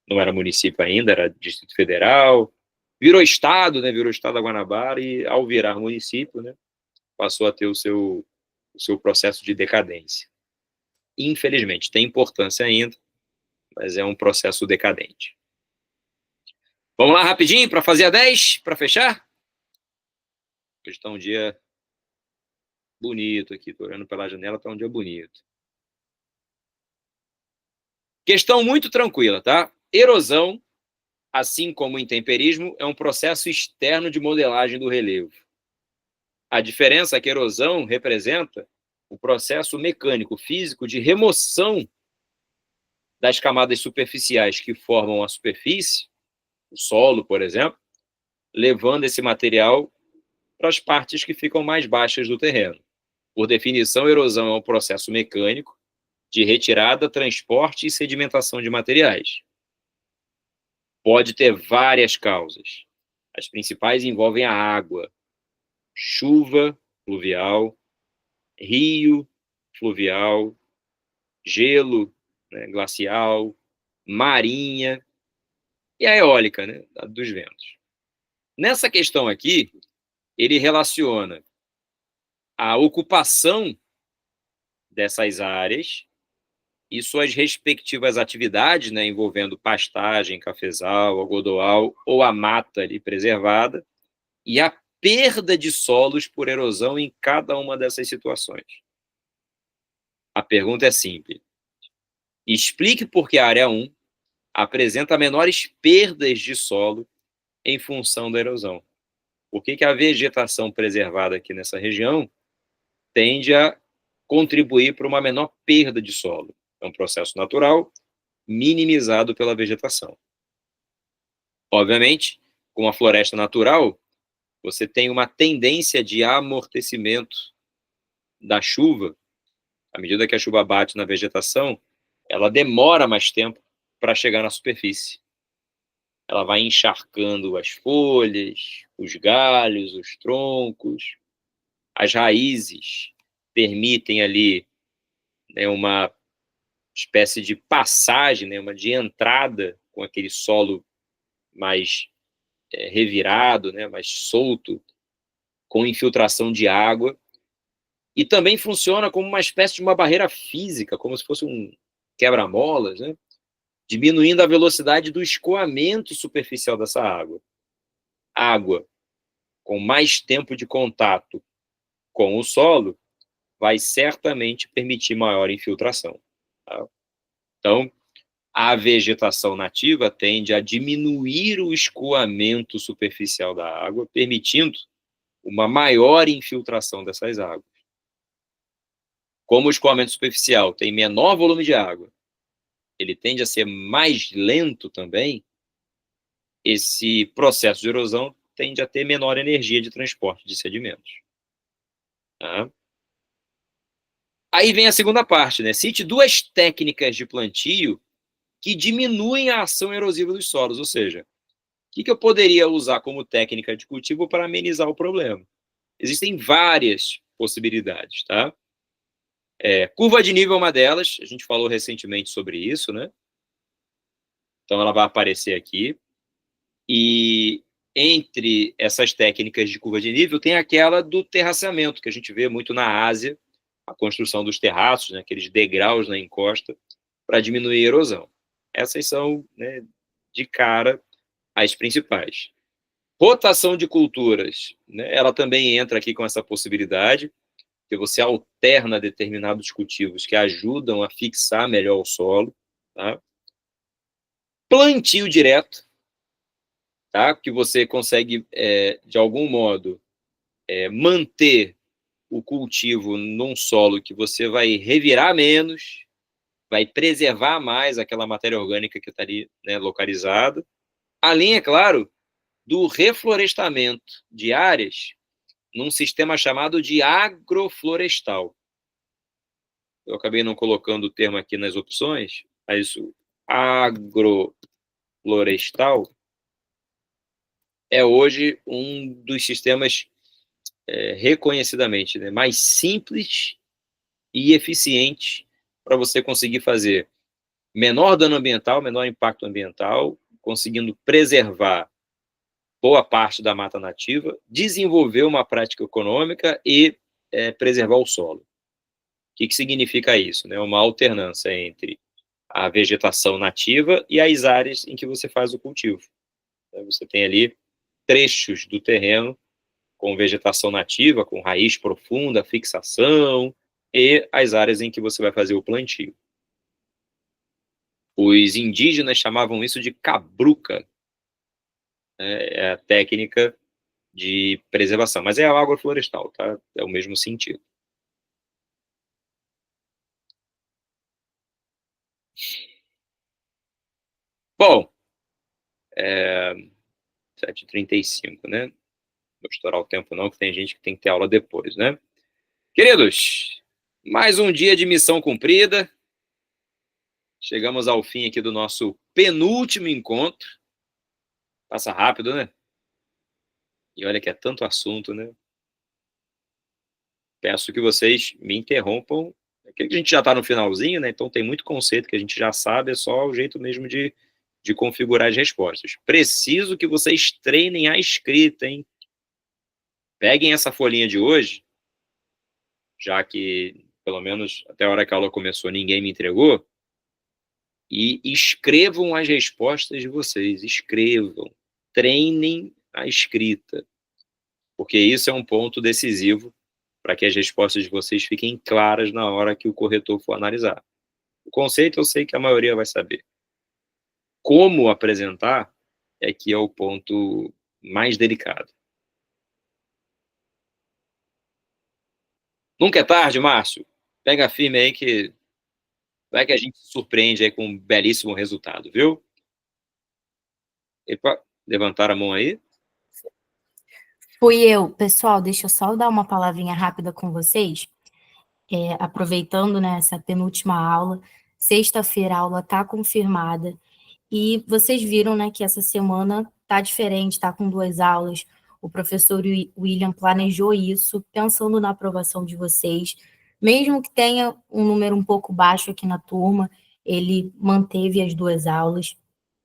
Não era município ainda, era Distrito Federal, virou estado, né? Virou estado da Guanabara, e ao virar município, né, passou a ter o seu processo de decadência. Infelizmente, tem importância ainda, mas é um processo decadente. Vamos lá rapidinho para fazer a 10, para fechar? Hoje está um dia bonito aqui, estou olhando pela janela, está um dia bonito. Questão muito tranquila, tá? Erosão, assim como o intemperismo, é um processo externo de modelagem do relevo. A diferença é que a erosão representa o processo mecânico, físico de remoção das camadas superficiais que formam a superfície, o solo, por exemplo, levando esse material para as partes que ficam mais baixas do terreno. Por definição, a erosão é um processo mecânico de retirada, transporte e sedimentação de materiais. Pode ter várias causas. As principais envolvem a água, chuva fluvial, rio fluvial, gelo, né, glacial, marinha e a eólica, né, dos ventos. Nessa questão aqui, ele relaciona a ocupação dessas áreas e suas respectivas atividades, né, envolvendo pastagem, cafezal, algodoal ou a mata ali preservada, e a perda de solos por erosão em cada uma dessas situações. A pergunta é simples. Explique por que a área 1 apresenta menores perdas de solo em função da erosão. Por que a vegetação preservada aqui nessa região tende a contribuir para uma menor perda de solo? É um processo natural, minimizado pela vegetação. Obviamente, com a floresta natural, você tem uma tendência de amortecimento da chuva. À medida que a chuva bate na vegetação, ela demora mais tempo para chegar na superfície. Ela vai encharcando as folhas, os galhos, os troncos. As raízes permitem ali, né, uma espécie de passagem, né, de entrada com aquele solo mais revirado, né, mais solto, com infiltração de água. E também funciona como uma espécie de uma barreira física, como se fosse um quebra-molas, né, diminuindo a velocidade do escoamento superficial dessa água. Água com mais tempo de contato com o solo vai certamente permitir maior infiltração. Tá? Então, a vegetação nativa tende a diminuir o escoamento superficial da água, permitindo uma maior infiltração dessas águas. Como o escoamento superficial tem menor volume de água, ele tende a ser mais lento também, esse processo de erosão tende a ter menor energia de transporte de sedimentos. Tá? Aí vem a segunda parte, né? Cite duas técnicas de plantio que diminuem a ação erosiva dos solos, ou seja, o que eu poderia usar como técnica de cultivo para amenizar o problema? Existem várias possibilidades, tá? Curva de nível é uma delas, a gente falou recentemente sobre isso, né? Então ela vai aparecer aqui. E entre essas técnicas de curva de nível tem aquela do terraceamento, que a gente vê muito na Ásia, a construção dos terraços, né, aqueles degraus na encosta, para diminuir a erosão. Essas são, né, de cara, as principais. Rotação de culturas, né? Ela também entra aqui com essa possibilidade, que você alterna determinados cultivos que ajudam a fixar melhor o solo, tá? Plantio direto, tá? Que você consegue, de algum modo, manter o cultivo num solo que você vai revirar menos, vai preservar mais aquela matéria orgânica que está ali, né, localizada. Além, é claro, do reflorestamento de áreas num sistema chamado de agroflorestal. Eu acabei não colocando o termo aqui nas opções, mas o agroflorestal é hoje um dos sistemas reconhecidamente, né, mais simples e eficientes para você conseguir fazer menor dano ambiental, menor impacto ambiental, conseguindo preservar boa parte da mata nativa, desenvolver uma prática econômica e preservar o solo. O que significa isso? Né? Uma alternância entre a vegetação nativa e as áreas em que você faz o cultivo. Você tem ali trechos do terreno com vegetação nativa, com raiz profunda, fixação, e as áreas em que você vai fazer o plantio. Os indígenas chamavam isso de cabruca, né? É a técnica de preservação, mas é a agroflorestal, tá? É o mesmo sentido. Bom, 7h35, né? Não vou estourar o tempo não, que tem gente que tem que ter aula depois, né? Queridos, mais um dia de missão cumprida. Chegamos ao fim aqui do nosso penúltimo encontro. Passa rápido, né? E olha que é tanto assunto, né? Peço que vocês me interrompam. Aquele que a gente já está no finalzinho, né? Então tem muito conceito que a gente já sabe, é só o jeito mesmo de configurar as respostas. Preciso que vocês treinem a escrita, hein? Peguem essa folhinha de hoje, já que, pelo menos até a hora que a aula começou, ninguém me entregou, e escrevam as respostas de vocês. Escrevam. Treinem a escrita. Porque isso é um ponto decisivo para que as respostas de vocês fiquem claras na hora que o corretor for analisar. O conceito eu sei que a maioria vai saber. Como apresentar é que é o ponto mais delicado. Nunca é tarde, Márcio. Pega firme aí que vai que a gente se surpreende aí com um belíssimo resultado, viu? Epa, levantaram a mão aí? Fui eu. Pessoal, deixa eu só dar uma palavrinha rápida com vocês. Aproveitando, né, essa penúltima aula, sexta-feira a aula está confirmada. E vocês viram, né, que essa semana está diferente, está com 2 aulas. O professor William planejou isso, pensando na aprovação de vocês. Mesmo que tenha um número um pouco baixo aqui na turma, ele manteve as 2 aulas.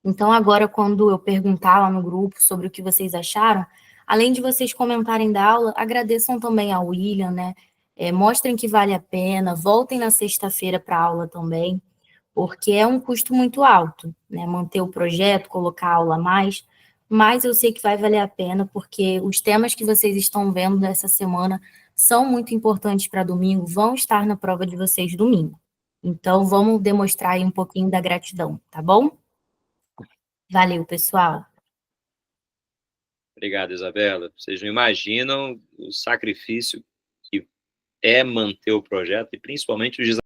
Então, agora, quando eu perguntar lá no grupo sobre o que vocês acharam, além de vocês comentarem da aula, agradeçam também ao William, né? Mostrem que vale a pena, voltem na sexta-feira para a aula também, porque é um custo muito alto, né? Manter o projeto, colocar a aula a mais, mas eu sei que vai valer a pena, porque os temas que vocês estão vendo nessa semana são muito importantes para domingo, vão estar na prova de vocês domingo. Então, vamos demonstrar aí um pouquinho da gratidão, tá bom? Valeu, pessoal. Obrigado, Isabela. Vocês não imaginam o sacrifício que é manter o projeto e principalmente os desafios